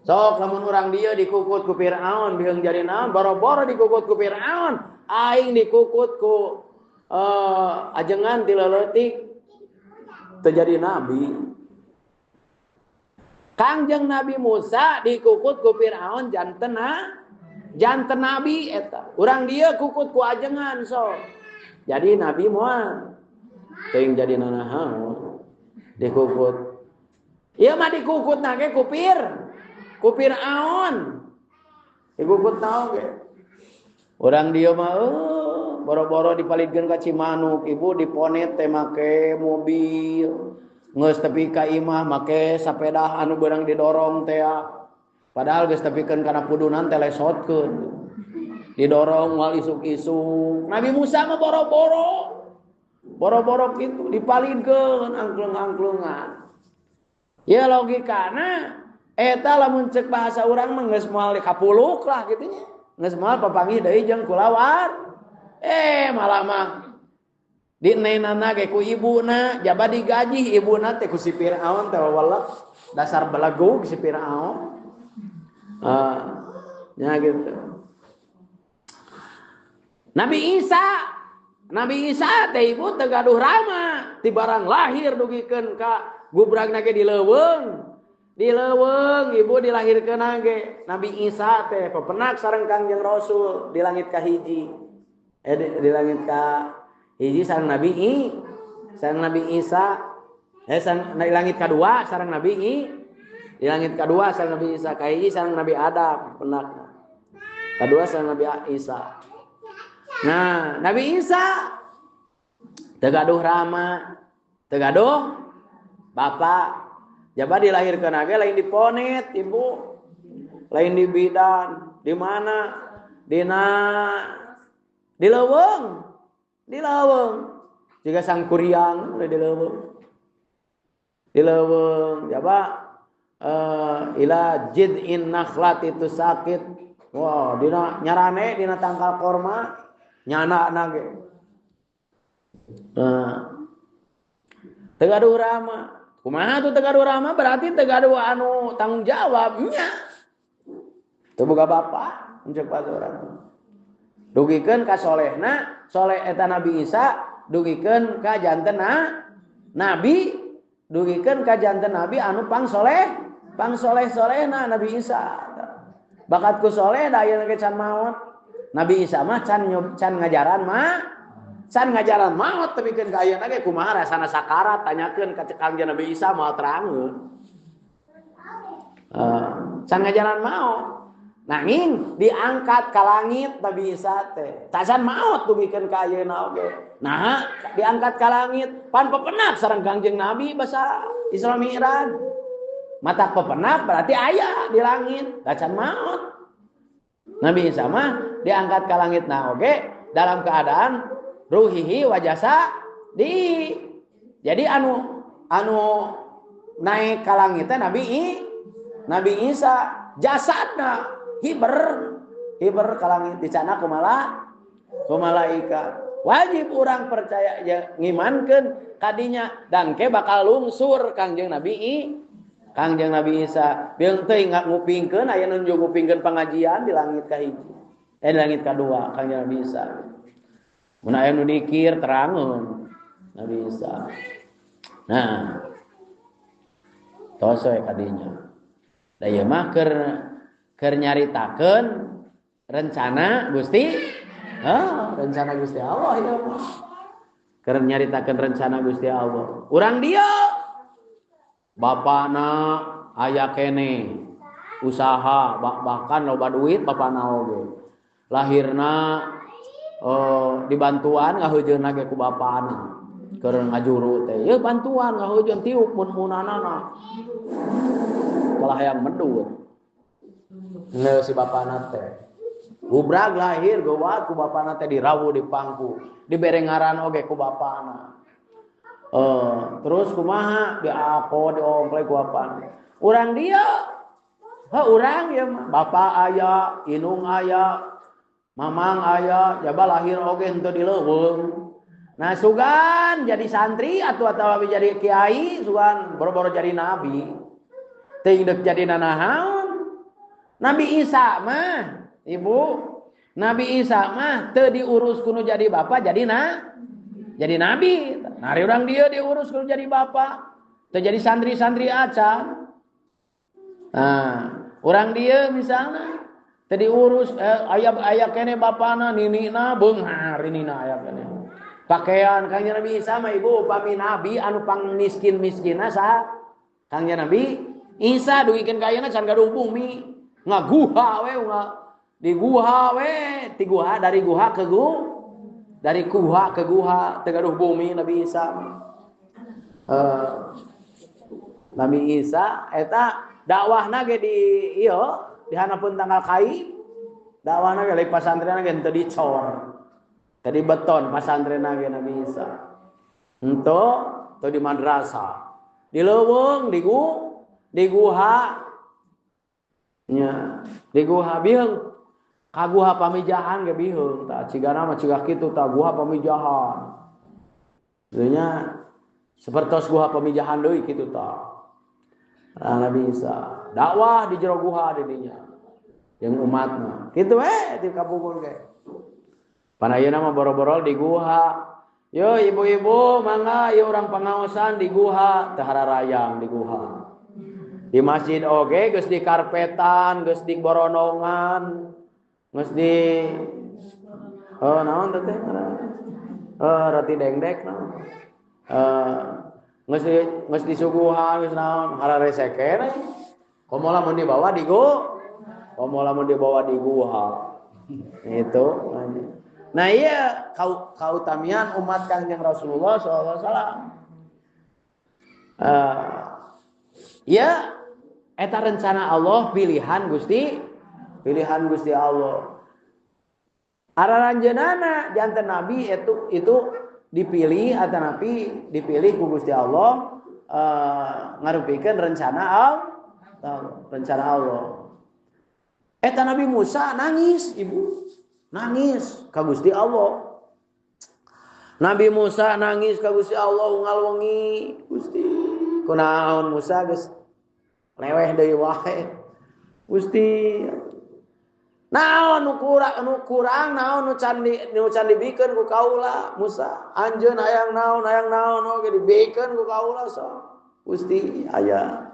sok lamun urang dieu dikukut ku Firaun biheung jadi naon boro-boro dikukut ku Firaun aing dikukut ku ajengan ti leutik terjadi nabi. Kangjeng Nabi Musa dikukut ku Firaun janten nabi eta. Urang dia kukut ku ajengan so. Jadi nabi moal teuing jadi nanaha dikukut. Ieu mah dikukut ge ku Firaun. Dikukut naon ge. Urang dia mah boro-boro dipalidkeun ka Cimanuk, ibu diponet teh make mobil. Geus tepi ka imah make sapeda anu beurang didorong teh. Padahal geus tepikeun kana pudunan teh lesotkeun. Didorong moal isuk-isuk. Nabi Musa mah boro-boro kitu dipalidkeun angklung-angklungan. Ya logikana eta lamun ceuk bahasa urang mah geus moal kapuluk lah kitu nya. Geus moal papanggih deui jeung kulawar. Malah mah dinenana ge ku ibuna jaba digaji ibuna teh ku si Firaun teh wallah dasar belagu si Firaun. Nya gitu. Nabi Isa Nabi Isa teh ibu teu gaduh rama ti barang lahir dugikeun ka gubragna ge di leuweung. Di leuweung ibu dilahirkeun ge Nabi Isa teh pepenak sareng Kangjeng Rasul di langit ka hiji. Di langit ka hiji sareng Nabi Isa. Sareng di langit kadua sareng Nabi di langit kedua sareng Nabi Isa ka hiji sareng Nabi Adam penak. Kedua sareng Nabi Isa. Nah, Nabi Isa teu gaduh rama, teu gaduh bapa. Jaba dilahirkeun ge lain di Ponet, Ibu. Lain di bidan, di mana? Di leuweung. Di leuweung. Jiga sang kuriang di leuweung. Di leuweung, jaba ila jid'in nakhlat itu sakit. Wah, dina nyarane dina tangkal korma nyana ge. Teu gaduh rama. Kumaha tuh teu gaduh rama berarti teu gaduh anu tanggung jawabnya. Teu boga bapa cek urang. Dugikeun ka solehna, soleh eta Nabi Isa, dugikeun ka jantenna Nabi, dugikeun ka janten Nabi anu pangsoleh-solehna Nabi Isa. Bakatku soleh da aya ge can maot. Nabi Isa mah can ngajaran maot tapi keun ka ayeuna ge kumaha rasana sakarat tanyakeun ka Kangjeng Nabi Isa moal terangkeun. Can ngajaran maot. Nanging diangkat ka langit Nabi Isa teh. Tacan maot dugikeun ka ayeuna oge. Nah, diangkat ka langit pan pepenap sareng Kangjeng Nabi basa Isra Mi'raj. Mata pepenap berarti aya di langit, tacan maot. Nabi Isa mah diangkat ke langit oge dalam keadaan ruhihi wajasa di. Jadi anu naik ke langit teh Nabi Isa jasadna hiber ke langit dicana ku malaikat. Wajib orang percaya ya ngimankeun kadinya dan ke bakal lungsur Kangjeng Nabi Isa. Beung teh ngupingkeun aya nu ngupingkeun pengajian di langit ka hiji. Di langit kadua Kangjeng Nabi Isa. Mun aya nu dikir terangeun Nabi Isa. Nah. Tos we kadinya. Da ieu mah keur nyaritakeun rencana Gusti. Rencana Gusti Allah ieu mah. Keur nyaritakeun rencana Gusti Allah. Urang dia bapana aya kene usaha bahkan loba duit bapana oge lahirna dibantuan ngaheujeunna ge ku bapana keur ngajuru teh ye bantuan ngaheujeun tiuk mun-munanana kalah hayang medut neu si bapana teh gubrag lahir geuwat ku bapana teh dirawuh di pangku dibere ngaran oge ku bapana. Terus kumaha diako diongklek ku apaan urang dia urang ya mah bapa aya inung aya mamang aya jaba lahir oge henteu di leuweung nah sugan jadi santri atawa jadi kiai sugan boro-boro jadi nabi teu deuk jadi nanahaun. Nabi Isa mah ibu Nabi Isa mah teu diurus kudu jadi bapa jadi nabi. Nari orang dia diurus kalau jadi bapak. Terjadi santri-santri acan. Nah, orang dia misalnya tadi urus ayah kene bapana ninina beunghar ninina ayah kene. Pakaian Kangjeng Nabi Isa mah ibu upami nabi anu pang miskin-miskinna saha? Kangjeng Nabi Isa duikeun ka ayeuna can gaduh bumi. Ngaguha we di guha we, ti guha dari guha ke dari guha ke guha tegaduh bumi Nabi Isa. Nabi Isa eta dakwahna ge di ieu di hanapeun tanggal kai. Dakwahna ge lain pasantrenna ge teu dicor. Tadi beton pasantrenna ge Nabi Isa. Teu di madrasah. Di leuweung di guha nya di guha bieu kaguha pamijahan ge biheung tah cigana mah cigah kitu tah guha pamijahan. Dunya sapertos guha pamijahan deui kitu tah. Nabi Isa dakwah di jero guha di dinya jeung umatna. Kitu we di kabungkul ge. Panayeuna mah boro-boro di guha. Yo ibu-ibu mangga ieu urang pangaosan di guha teu hararayang di guha. Di masjid oge geus di karpetan, geus di boronongan, geus di naon teh? Roti dengdek naon. Geus disuguhan geus naon hararese keneh. Komo lamun dibawa di guha. Itu. Nah iya kautamian umat Kangjeng Rasulullah sallallahu alaihi wasallam. Ya eta rencana Allah pilihan Gusti Allah. Araranjeunana janten nabi itu dipilih atau nabi dipilih ku Gusti Allah ngarupikeun rencana Allah. Eta Nabi Musa nangis, Ibu. Nangis ka Gusti Allah. Nabi Musa nangis ka Gusti Allah ngalwengi, Gusti. Kunaon Musa geus leweh deui wae. Gusti. Naon nu kurang naon nu can dibikeun ku kaula Musa. Anjeun hayang naon oge dibikeun ku kaula so. Gusti aya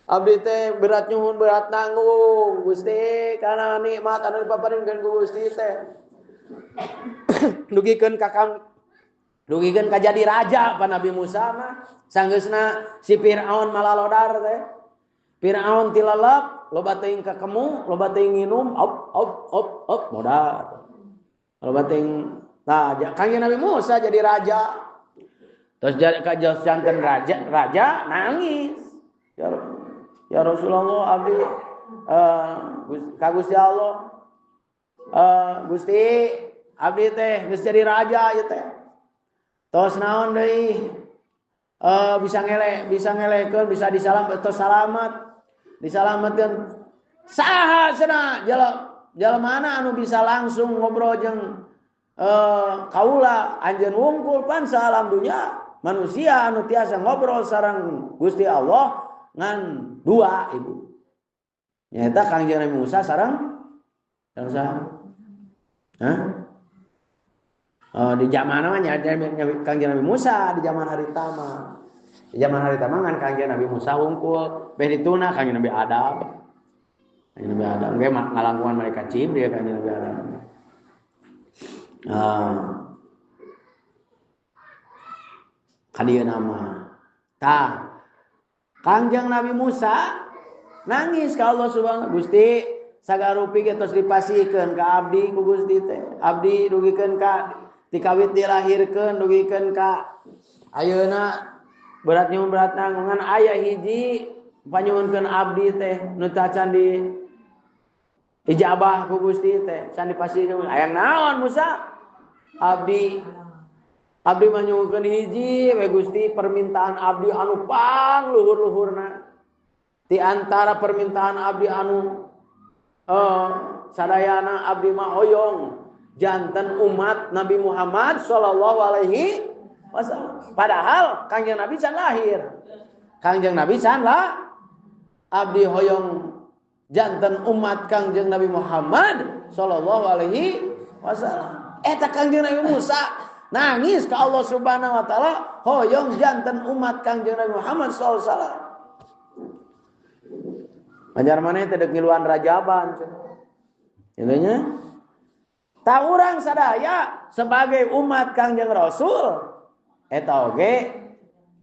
abdi teh berat nyuhun berat nanggung Gusti kana nikmat anu dipaparinkeun ku Gusti teh dugikeun ka jadi raja pa Nabi Musa mah sanggeusna si Firaun malalodar teh Firaun tilalap loba teuing kakemu loba teuing nginum op modal loba teuing tah Kangjeng Nabi Musa jadi raja terus jadi janten raja nangis ya Rasulullah abdi ka Gusti Allah Gusti abdi teh geus jadi raja ieu teh tos naon deui bisa ngelekeun bisa disalametkeun saha cenah jelema anu bisa langsung ngobrol jeung kaula anjeun wungkul pan salam dunya manusia anu tiasa ngobrol sareng Gusti Allah ngan dua Ibu. Nyata Kangjeng Nabi Musa sareng saha? Di zaman mah Kangjeng Nabi Musa di zaman harita mah. Di zaman harita mah ngan Kangjeng Nabi Musa hungkul, beh dituna Kangjeng Nabi Adam. Kangjeng Nabi Adam ge ngalangkungan malaikat Jibril Kangjeng Nabi Adam. Kadieu nama. Tah Kangjeng Nabi Musa nangis ka Allah Subhanahu Gusti sagarupi tos dipasihkeun ka abdi ku Gusti teh. Abdi dugikeun ka tikawit dilahirkeun dugikeun ka ayeuna berat nyuhun berat nanggungan aya hiji panyuhunkeun abdi teh nu tah can di ijabah ku Gusti teh can dipasihkeun hayang naon Musa abdi manyuhunkeun hiji we Gusti permintaan abdi anu pang luhur-luhurna di antara permintaan abdi anu sadayana abdi mah hoyong janten umat Nabi Muhammad sallallahu alaihi wasallam padahal Kangjeng Nabi can lahir abdi hoyong janten umat Kangjeng Nabi Muhammad sallallahu alaihi wasallam eta Kangjeng Nabi Musa nangis ke Allah Subhanahu wa taala hoyong janten umat Kangjeng Nabi Muhammad sallallahu alaihi wasallam. Ajar maneh teh deuk ngiluan rajaban. Intinya ta urang sadaya sebagai umat Kangjeng Rasul eta oge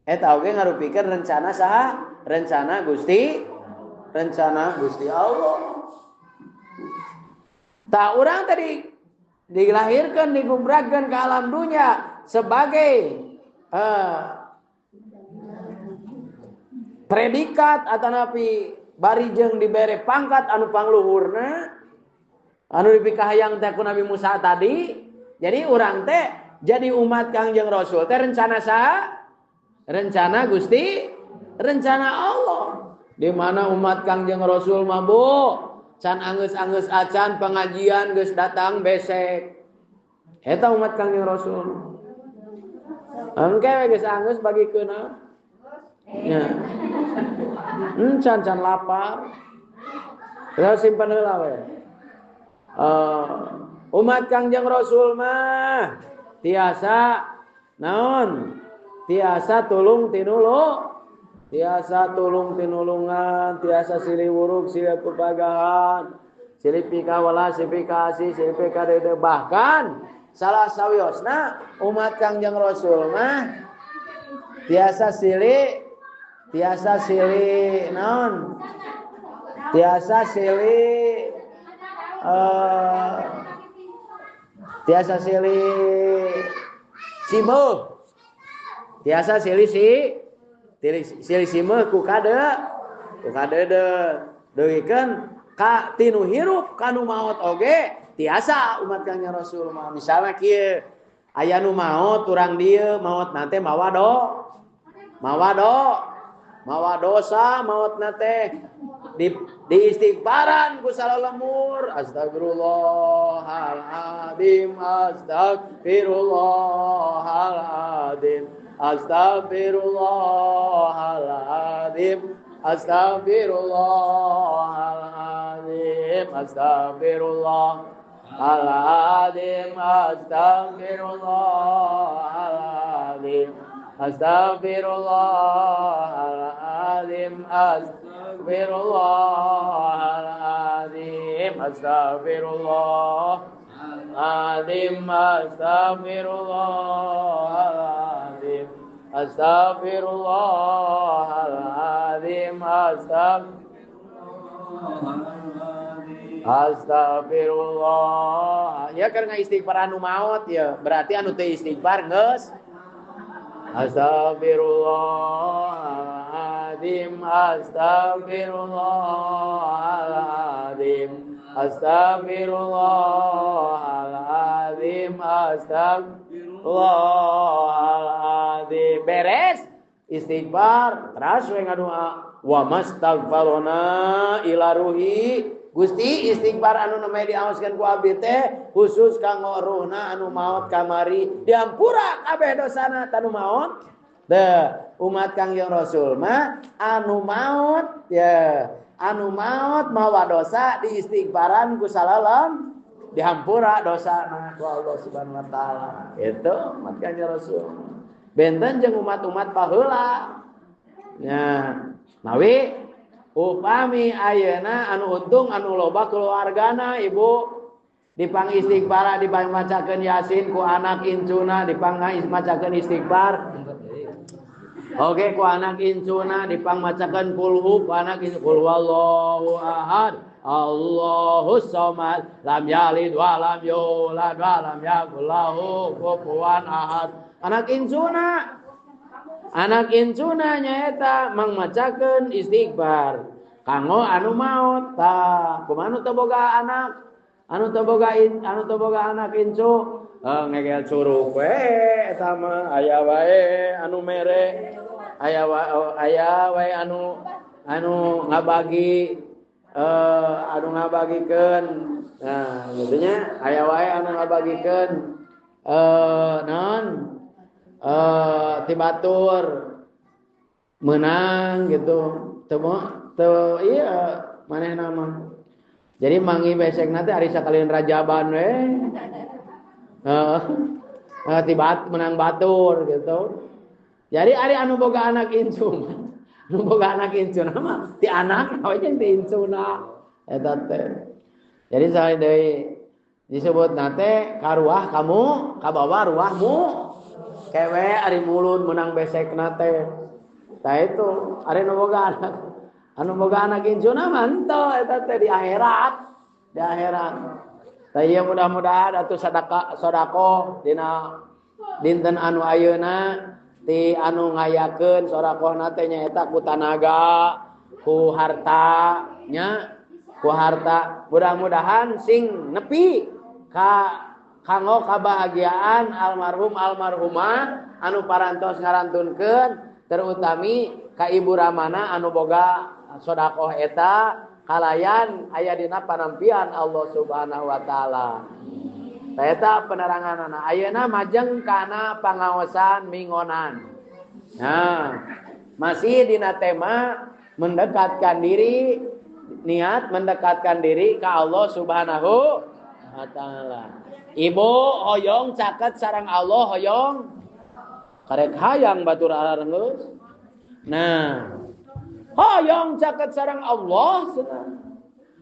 ngarupikeun rencana saha? Rencana Gusti Allah. Ta urang tadi dilahirkan digumrahkan ke alam dunia sebagai predikat atau napi barijeng dibere pangkat anu pangluhurna anu dipikahayang teh ku Nabi Musa tadi jadi urang teh jadi umat Kangjeng Rasul teh rencana saha? Rencana Gusti rencana Allah di mana umat Kangjeng Rasul mah Bu can angeus-angeus acan pengajian geus datang besek. Eta umat Kangjeng Rasul. Engke we geus angeus bagikeun. Nya. Can lapar. Terus simpen heula we. Umat Kangjeng Rasul mah tiasa naon? Tiasa tulung tinulung, tiasa tulung tinulungan, tiasa silih wuruk, silih pepagahan, silih pikawala, silih pikasi, silih pikadede. Bahkan salah sawiosna umat Kangjeng Rasul mah tiasa silih naon? Tiasa silih tiasa silih simeuh. Tiasa silih simeuh ku kadede. Deuyikeun ka tinu hirup kanu maot oge tiasa umat Kangjeng Rasul mah. Misalna kieu aya nu maot urang dieu maot nate mawa dosa maot nate di istighfaran ku salalemur astagfirullahaladzim astagfirullahaladzim astagfirullahaladzim astagfirullahaladzim astagfirullahaladzim astagfirullahaladzim astagfirullahaladzim astagfirullahaladzim astagfirullahaladzim astagfirullahaladzim astagfirullahaladzim astagfirullah. Ya karena istighfar anu maot ya berarti anu teu istighfar geus astagfirullahaladzim astagfirullahaladzim astagfirullahaladzim astagfirullahaladzim. Beres istighfar terus we ngadoa wa mastaghfarona ila ruhi. Gusti istighfar anu neme diaoskeun ku abdi teh khusus kanggo ruhna anu maot kamari diampura kabeh dosana tanu maot. Teh umat Kangjeng Rasul mah anu maot ya anu maot mawa dosa di istighfaran ku salalem dihampura dosana ku Allah Subhanahu wa taala. Itu umat Kangjeng Rasul. Benten jeung umat-umat baheula. Ya, mawi upami ayeuna anu untung anu loba keluargana ibu dipang istighfar dipang macakeun yasin ku anak incuna dipang macakeun istighfar. Oke ku anak incuna dipang macakeun kulhu ku anak qul huwallahu ahad Allahus samad lam yalid wa lam yulad wa lam yakul lahu kufuwan ahad. Anak incuna nyaeta mangmacakeun istighfar kanggo anu maot. Tah kumaha anu teu boga anak anu teu boga anak incu ngegel curug we eta mah aya wae anu mere aya wae anu ngabagi ngabagikeun. Nah gitu nya aya wae anu ngabagikeun naon tibatur menang gitu teu iya manehna mah. Jadi mangi besek nanti ari sakalian rajaban we tibat menang batur gitu. Jadi ari anu boga anak incu mah ti anak we jeung ti incuna eta teh. Jadi sae deui disebut nate karuah kamu kabawa ruahmu kewe ari mulut menang besek nate. Tah itu ari nu boga anak incuna mantau eta teh di akhirat. Tah ieu mudah-mudahan atuh sedekah dina dinten anu ayeuna ti anu ngayakeun sedekahna teh nyaeta ku tanaga, ku harta nya, ku harta. Mudah-mudahan sing nepi kanggo kabahagiaan almarhumah anu parantos ngarantunkeun terutami ka ibu ramana anu boga sedekah eta kalayan aya dina panampian Allah Subhanahu wa taala. Eta peneranganna ayeuna majeng kana pangaosan mingonan. Nah, masih dina tema mendekatkan diri, niat mendekatkan diri ke Allah Subhanahu wa taala. Ibu hoyong caket sareng Allah hoyong karek hayang batur arenggeus. Nah, hoyong caket sareng Allah cenah.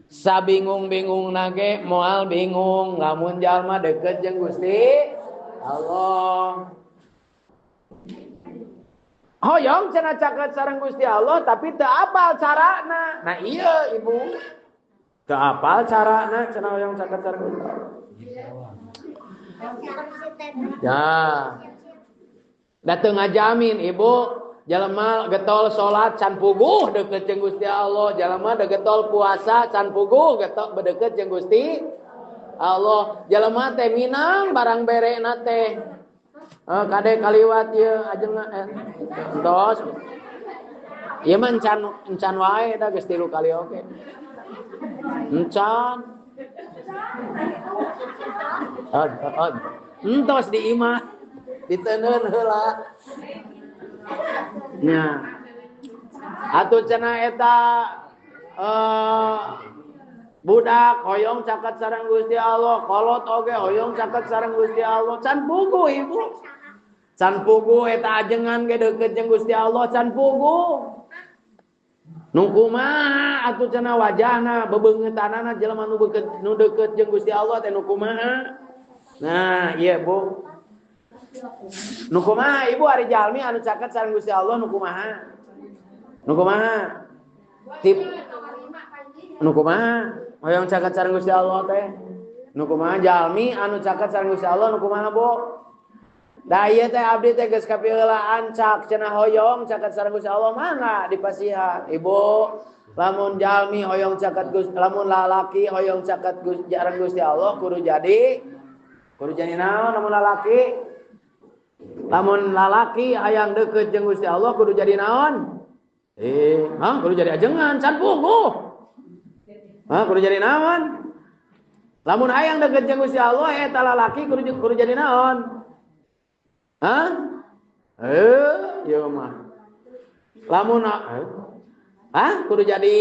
Sabingung-bingung nage moal bingung lamun jalma deket jeung Gusti Allah. Hoyong cenah caket sareng Gusti Allah tapi teu apal carana. Nah iya Ibu. Teu apal carana cenah hoyong caket sareng Gusti Allah. Ya. Da teu ngajamin Ibu. Jalema getol salat can puguh deukeut jeung Gusti Allah, jalema da getol puasa can puguh deukeut jeung Gusti Allah. Jalema teh minang barang berena teh. Kade kaliwat ieu ajeng entos. Ieu mah encan wae da geus 3 kali oge. Encan. Entos di imah diteuneun heula. Nya atuh cenah eta budak hoyong caket sareng Gusti Allah, kolot oge hoyong caket sareng Gusti Allah, can puguh Ibu. Can puguh eta ajengan ge deukeut jeung Gusti Allah, can puguh. Nu kumaha atuh cenah wajahna bebeungetanana jelema nu deukeut jeung Gusti Allah teh nu kumaha? Nah, ieu Bu. Nu kumaha Ibu ari jalmi anu caket sareng Gusti Allah nu kumaha? Nu kumaha? Tip nu kumaha? Hoyong caket sareng Gusti Allah teh. Nu kumaha jalmi anu caket sareng Gusti Allah nu kumaha, Bu? Da ieu teh abdi teh geus kapileulaan cak cenah hoyong caket sareng Gusti Allah mangga dipasihan. Ibu, lamun jalmi hoyong caket Gusti, lamun lalaki hoyong caket sareng Gusti Allah kudu jadi naon lamun lalaki? Lamun lalaki hayang deukeut jeung Gusti Allah kudu jadi naon? Kudu jadi ajengan can puguh. Kudu jadi naon? Lamun hayang deukeut jeung Gusti Allah eta lalaki kudu jadi naon? Ieu mah. Lamun kudu jadi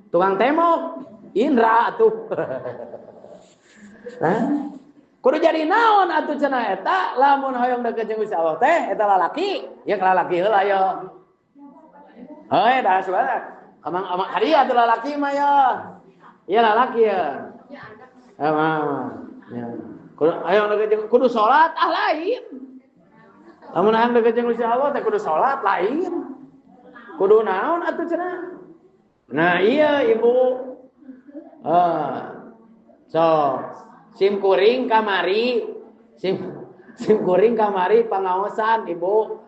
tukang temok, Indra atuh. Kudu jadi naon atuh cenah eta lamun hoyong deukeut jeung Gusti Allah teh eta lalaki, ya lalaki heula ya. Da suara. Amang ari atuh lalaki mah ya. Iya lalaki ya. Ya. Kudu hoyong deukeut jeung kudu salat lain. Lamun hayang deukeut jeung Gusti Allah teh kudu salat lain. Kudu naon atuh cenah? Nah, iya Ibu. Sim kuring kamari, sim kuring kamari pangaosan Ibu.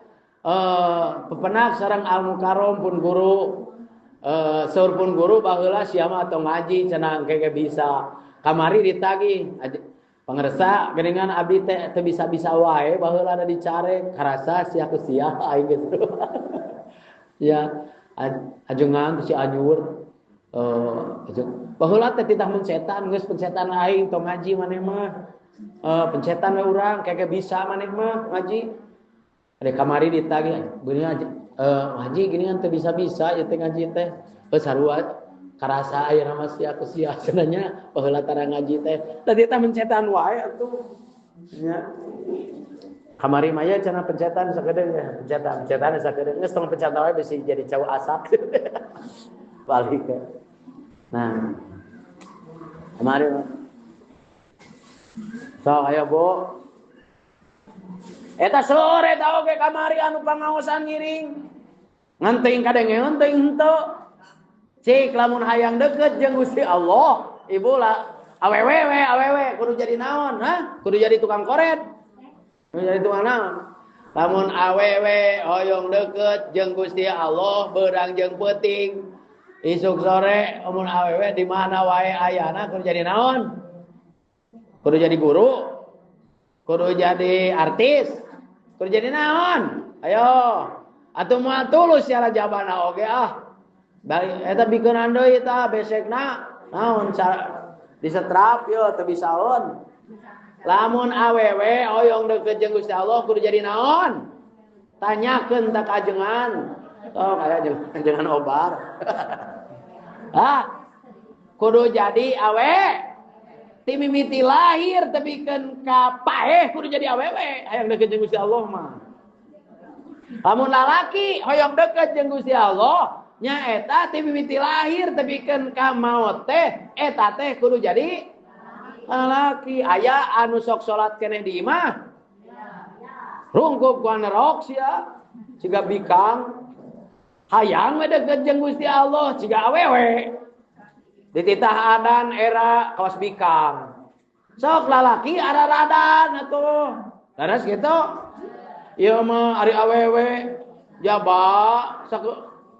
Pepenak sareng Al Mukarrom pun guru, saur pun guru baheula sia mah atau ngaji cenah engke bisa. Kamari ditagih pangersa geuningan abdi teh teu bisa-bisa wae baheula ada dicare karasa sia ku sia aing gitu. Ya, ajengan si Ajur. Baheula teh titah mencetan geus pencetan aing tong ngaji maneh mah. Pencetan we urang keke bisa maneh mah ngaji. Ade kamari ditagih beuni ngaji geuningan teu bisa-bisa ieu teh ngaji teh. Sarua karasa aya nama sia ku sia cenanya baheula tara ngaji teh. Tadi teh mencetan wae atuh. Nya. Kamari mah ya cenah pencetan sakedeung ya, pencetan sakedeung geus tong pencetan wae bisi jadi cau asak. Balik ke. Nah. Kamari mah. Sok aya Bu. Eta sore tah oge kamari anu pangaosan ngiring. Nganting kadenge nganting henteu. Cik lamun hayang deukeut jeung Gusti Allah, Ibu lah awewe kudu jadi naon? Kudu jadi tukang koret. Kudu jadi tukang naon? Lamun awewe hoyong deukeut jeung Gusti Allah beurang jeung peuting. Isuk sore mun awewe di mana wae ayana kudu jadi naon? Kudu jadi guru. Kudu jadi artis. Kudu jadi naon? Ayo. Atuh moal tulus sia jabana oge Bari eta bikeun deui tah besekna naon disetrap yo teu bisaeun. Lamun awewe hoyong deukeut jeung Gusti Allah kudu jadi naon? Tanyakeun tak ajengan. Oh aya ajengan obar. kudu jadi awe. Ti mimiti lahir tepikeun ka paeh kudu jadi awewe. Hayang deukeut jeung Gusti Allah mah. Lamun lalaki hoyong deukeut jeung Gusti Allah nya eta ti mimiti lahir tepikeun ka maot teh eta teh kudu jadi lalaki. Aya anu sok salat keneh di imah rungkup ku nerok sia ciga bikang hayang we deukeut jeung Gusti Allah ciga awewe dititah adan era kawas bikang sok lalaki araradan atuh terus gitu ieu mah ari awewe jaba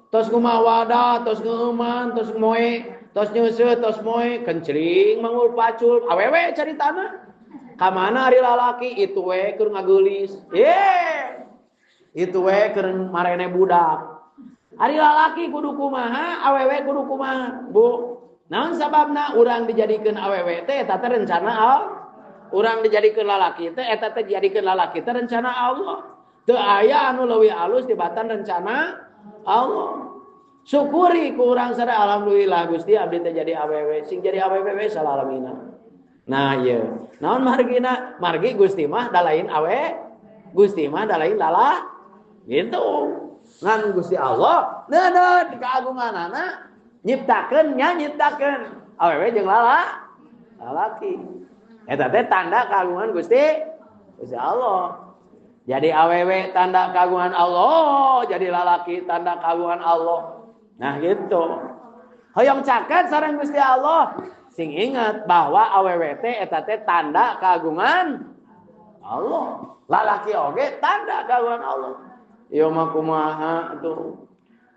tos kumaha wadah tos ngeuman tos moe tos nyeuseut tos moe kencring mangul pacul awewe caritana ka mana ari lalaki itu we keur ngageulis itu we keur marene budak ari lalaki kudu kumaha awewe kudu kumaha Bu naon sababna urang dijadikeun awewe teh eta teh rencana Allah urang dijadikeun lalaki teh eta teh dijadikeun lalaki teh rencana Allah teu aya anu leuwih alus tibatan rencana Allah syukuri ku urang sadaya alhamdulillah Gusti abdi teh jadi awewe sing jadi awewe we salalamina nah ieu naon margina margi Gusti mah da lain awe Gusti mah da lain lalah gitu ngan Gusti Allah neuneut keagunganana nyiptakeun awewe jeung lalaki eta teh tanda keagungan Gusti Allah jadi awewe tanda keagungan Allah jadi lalaki tanda keagungan Allah nah gitu hoyong caket sareng Gusti Allah sing ingat bahwa awewe teh eta teh tanda keagungan Allah lalaki oge tanda keagungan Allah ieu mah kumaha tuh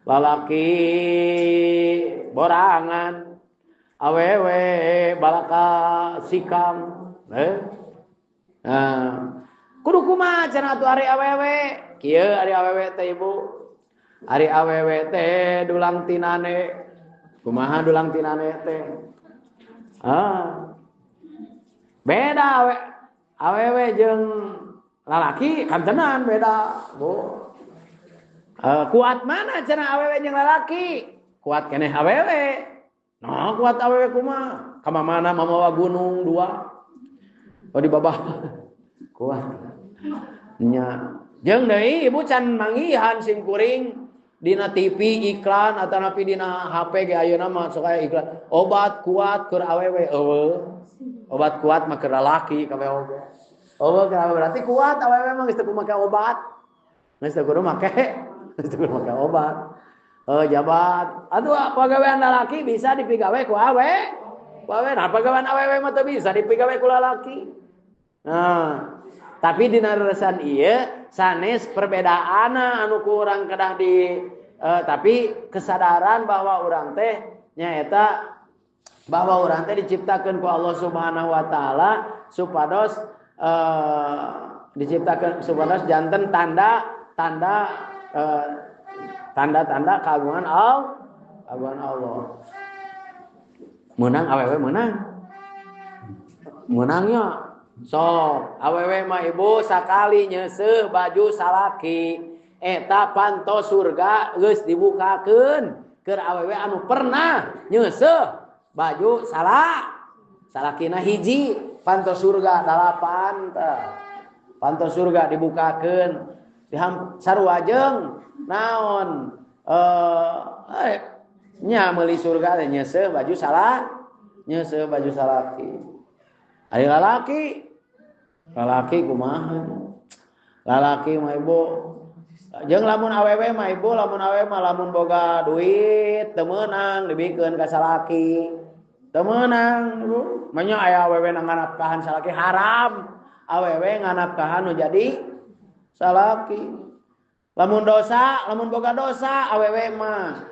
lalaki borangan awewe balaka sikam kudu kumaha cenah atuh ari awewe kieu ari awewe teh Ibu ari awewe teh dulang tinane kumaha dulang tinane teh beda awewe jeung lalaki kan tenan beda Bu kuat mana cenah awewe jeung lalaki kuat keneh awewe nah kuat awewe kumaha ka mana mamawa gunung dua di babah kuat nya jeung deui Ibu can manggihan sing kuring dina TV iklan atau napi dina HP ge ayeuna mah sok aya iklan obat kuat keur awewe obat kuat mah keur lalaki kabeh oge berarti kuat awewe mah geus teu kudu make obat geus teu kudu make obat jabat atuh pagawean lalaki bisa dipigawe ku awewe nah pagawean awewe mah teu bisa dipigawe ku lalaki nah tapi dina reresan ieu sanes perbedaanna anu ku urang kedah di tapi kesadaran bahwa urang teh nyaeta bahwa urang teh diciptakeun ku Allah Subhanahu wa taala supados diciptakeun supados janten tanda-tanda keagungan Allah. Menang awewe menangnya sok awewe mah Ibu sakali nyeuseuh baju salaki eta pantos surga geus dibukakeun keur awewe anu pernah nyeuseuh baju salakina hiji pantos surga 8 teh pantos surga dibukakeun sarua jeung naon nya meuli surga teh nyeuseuh baju salaki ari lalaki kumaha lalaki mah Ibu jeung lamun awewe mah Ibu lamun boga duit teu meunang dibikeun ka salaki teu meunang Ibu manya aya awewe nganapkahan salaki haram awewe nganapkahan nu jadi salaki lamun boga dosa awewe mah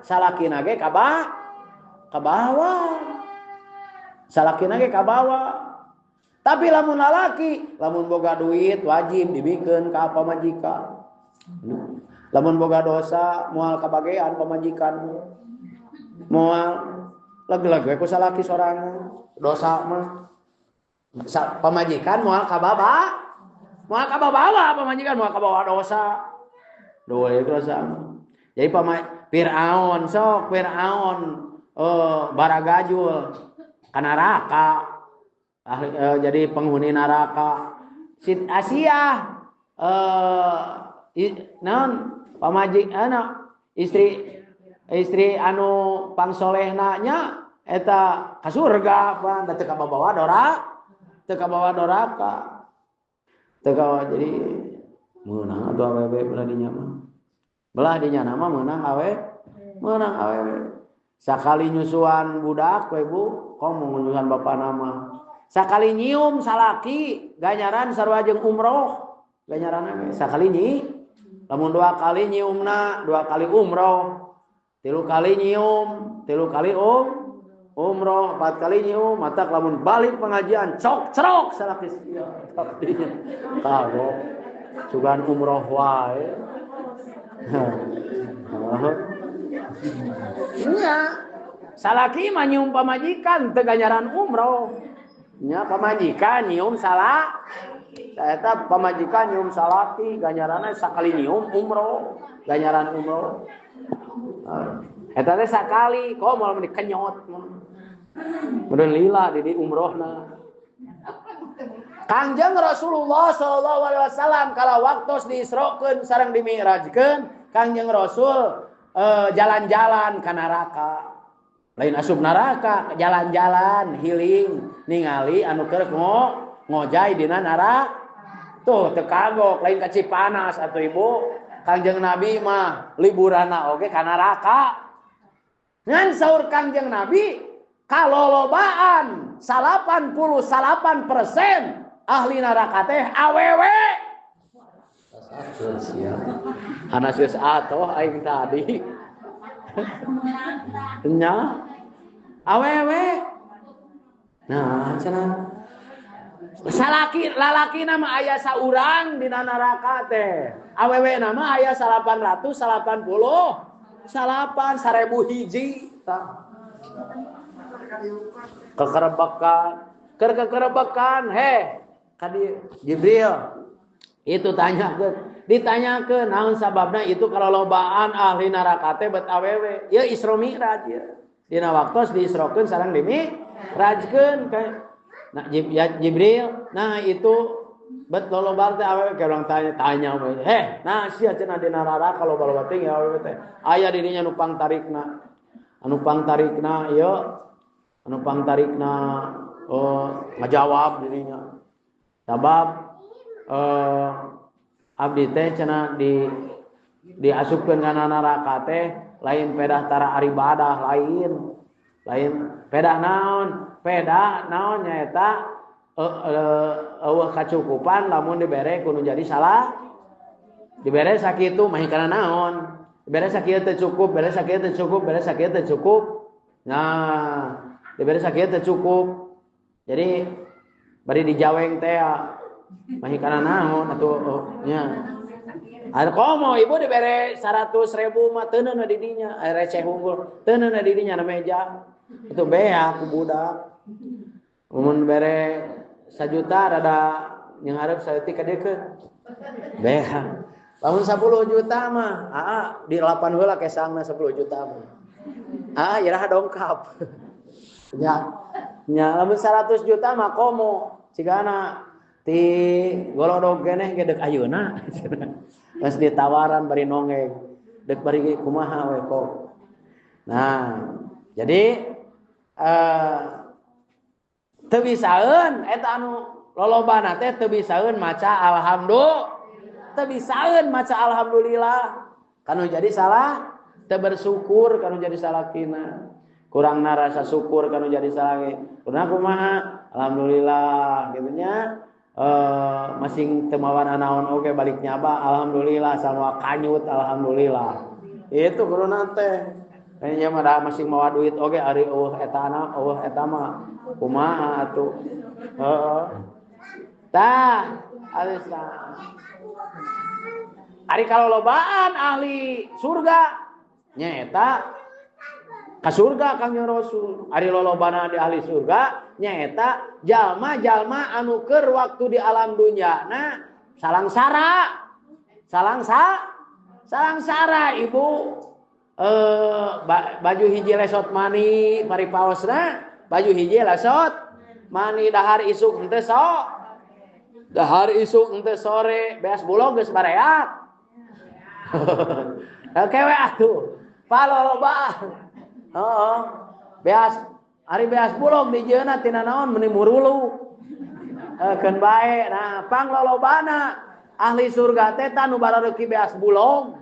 salakina ge ka bawah salakina ge ka bawah tapi lamun lalaki lamun boga duit wajib dibikeun ka pamajikan lamun boga dosa moal kabagean pamajikan moal leg-leg we ku salaki sorangan dosa mah pamajikan moal ka babawa pamajikan moal ka bawa dosa doa dosa Jadi Fir'aun sok Fir'aun baragajul ka neraka. Jadi penghuni neraka. Si Asia naon pamajik istri anu pangsolehna nya eta ka surga pan teu ka bawa doraka. Teu ka jadi meunang atuh awewe belah dinya mah. Belah dinya nama meunang awewe. Sakali nyusuan budak we Bu, komo nyusuan bapak nama. Sakali nyium salaki ganjaran sarua jeung umroh. Ganjaranna sakali lamun 2 kali nyiumna 2 kali umroh. 3 kali nyium, 3 kali umroh, 4 kali nyium, matak lamun balik pengajian cok salaki sia. Kagok. Sugan umroh wae. Nya salaki mah nyium pamajikan teu ganjaran umroh. Nya pamajikan nyium salah. Eta pamajikan nyium salaki ganjaranna sakali nyium umroh, ganjaran umroh. Eta teh sakali, kok malah dikenyot. Bener lila di umrohna. Kangjeng Rasulullah sallallahu alaihi wasallam kala waktos diisrokeun sareng dimi'rajkeun, Kangjeng Rasul jalan-jalan ka neraka. Lain asup neraka, jalan-jalan healing ningali anu keur ngojay dina neraka. Tuh teu kagok lain ka Cipanas atuh Ibu. Kangjeng Nabi mah liburanna oge ka neraka. Ngan saur Kangjeng Nabi kalolobaan 88% ahli neraka teh awewe. Anasius atoh aing tadi. Nya awewe. Nah, cenah. Lalaki nama aya saurang dina neraka teh. Awewe nama aya 888 1000 hiji. Kekerebekan kadi Jibril itu ditanyakeun naon sababna itu kalau lobaan ahli neraka teh bet awewe ya Isra Mi'raj ya dina waktos diisrokeun sareng dimi'rajkeun nah Jibril nah itu bet lolobaan teh awewe ke urang tanya we nah sia cenah dina neraka loba-loba teh awewe teh aya di dinya nu pangtarikna ngajawab dirinya sabab abdi teh cenah diasupkeun kana neraka teh lain pedah tara ibadah lain pedah naon nyaeta eueuh kacukupan lamun dibere kudu jadi salah dibere sakitu mah kana naon dibere sakieu teu cukup nah dibere sakieu teu cukup jadi bari dijaweng teh mah kana naon atuh nya ada komo ibu dibere 100.000 mah teu neuna di dinya receh unggul teu neuna di dinya na meja itu bea ku budak mun bere 1 juta rada yang harap saeutik ka dieu bea lamun 10 juta mah di 8 heula kesangna 10 juta mah iraha dongkap nya lamun 100 juta mah komo cigana ti golodog keneh ge deuk ayeuna geus ditawaran bari nongeng deuk bari kumaha we kok nah jadi teu bisaeun eta anu lolobana teh teu bisaeun maca alhamdulillah kanu jadi salah teu bersyukur kanu jadi salakina kurangna rasa syukur kanu jadi salah kurang kumaha alhamdulillah gitu nya masing teu mawan anaon oge balik nyaba alhamdulillah sama kanyut alhamdulillah itu kuruna teh nya mah masing mawa duit oge ari eueuh eta mah kumaha atuh tah alisa ari kalolobaan ahli surga nyaeta ka surga Kangjeng Rasul ari lolobana di ahli surga nyaeta jalma-jalma anu keur waktu di alam dunyana Sarang-sara ibu baju hiji lesot mani paripaosna, baju hiji lesot mani dahar isuk henteu sok. Dahar isuk henteu sore beas bulog geus bareak. Kewe atuh. Paloloba. Heeh. Beas ari beas bulog di jeuna tina naon meuni murulu. Keun bae. Nah, panglolobana ahli surga teh tanu barareuki beas bulog.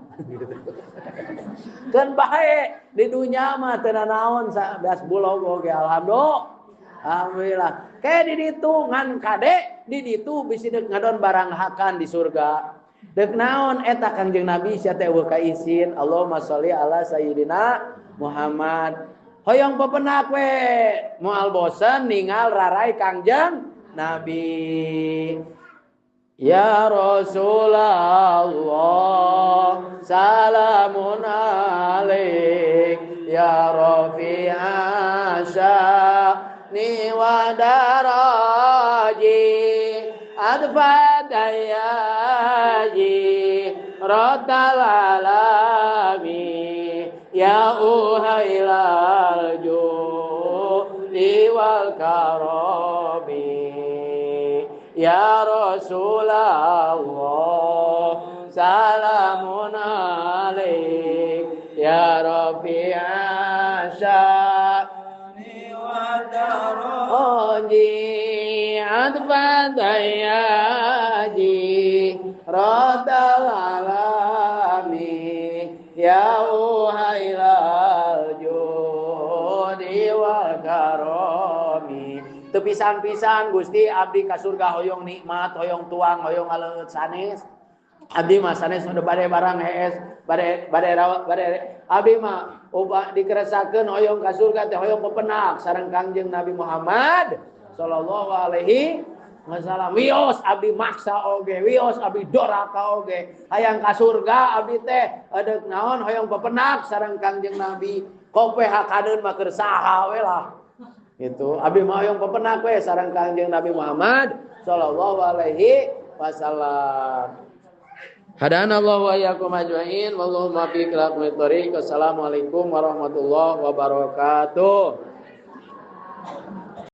Keun bae di dunya mah teu naon beas bulog oge alhamdulillah. Kayak di ditu ngan kade di ditu bisi deuk ngadon barang hakan di surga. Deuk naon eta Kangjeng Nabi sia teh eueuh ka isin. Allahumma sholli ala sayyidina Muhammad. Hoyong pepenak we moal bosen ningal rarai Kangjeng Nabi. Ya Rasulullah salamun alaik ya Rafi'a sya'ni wa daraji adfadayaji rotal alami ya uhailal judi wal karami ya Rasulullah salamun alaik ya Rafi'a sya'ni wa daraji adfadayaji radal alami ya uhailal judi wal karami. Teu pisan-pisan Gusti abdi ka surga hoyong nikmat, hoyong tuang, hoyong aleueut sanes. Abdi mah sanes udah bade barang hees, bade abdi mah ubah dikeresakeun hoyong ka surga teh hoyong pepenak sareng Kangjeng Nabi Muhammad sallallahu alaihi wasallam. Wios abdi maksa oge, wios abdi doraka oge. Hayang ka surga abdi teh edeuk naon hoyong pepenak sareng Kangjeng Nabi. Kope hakadeun mah keur saha we lah. Itu abdi mah hoyong pepenak we sareng Kangjeng Nabi Muhammad sallallahu alaihi wasallam. Hadanallahu wa iyyakum ajmain. Wallahu muwaffiq ila aqwamit thoriq. Wassalamualaikum warahmatullahi wabarakatuh.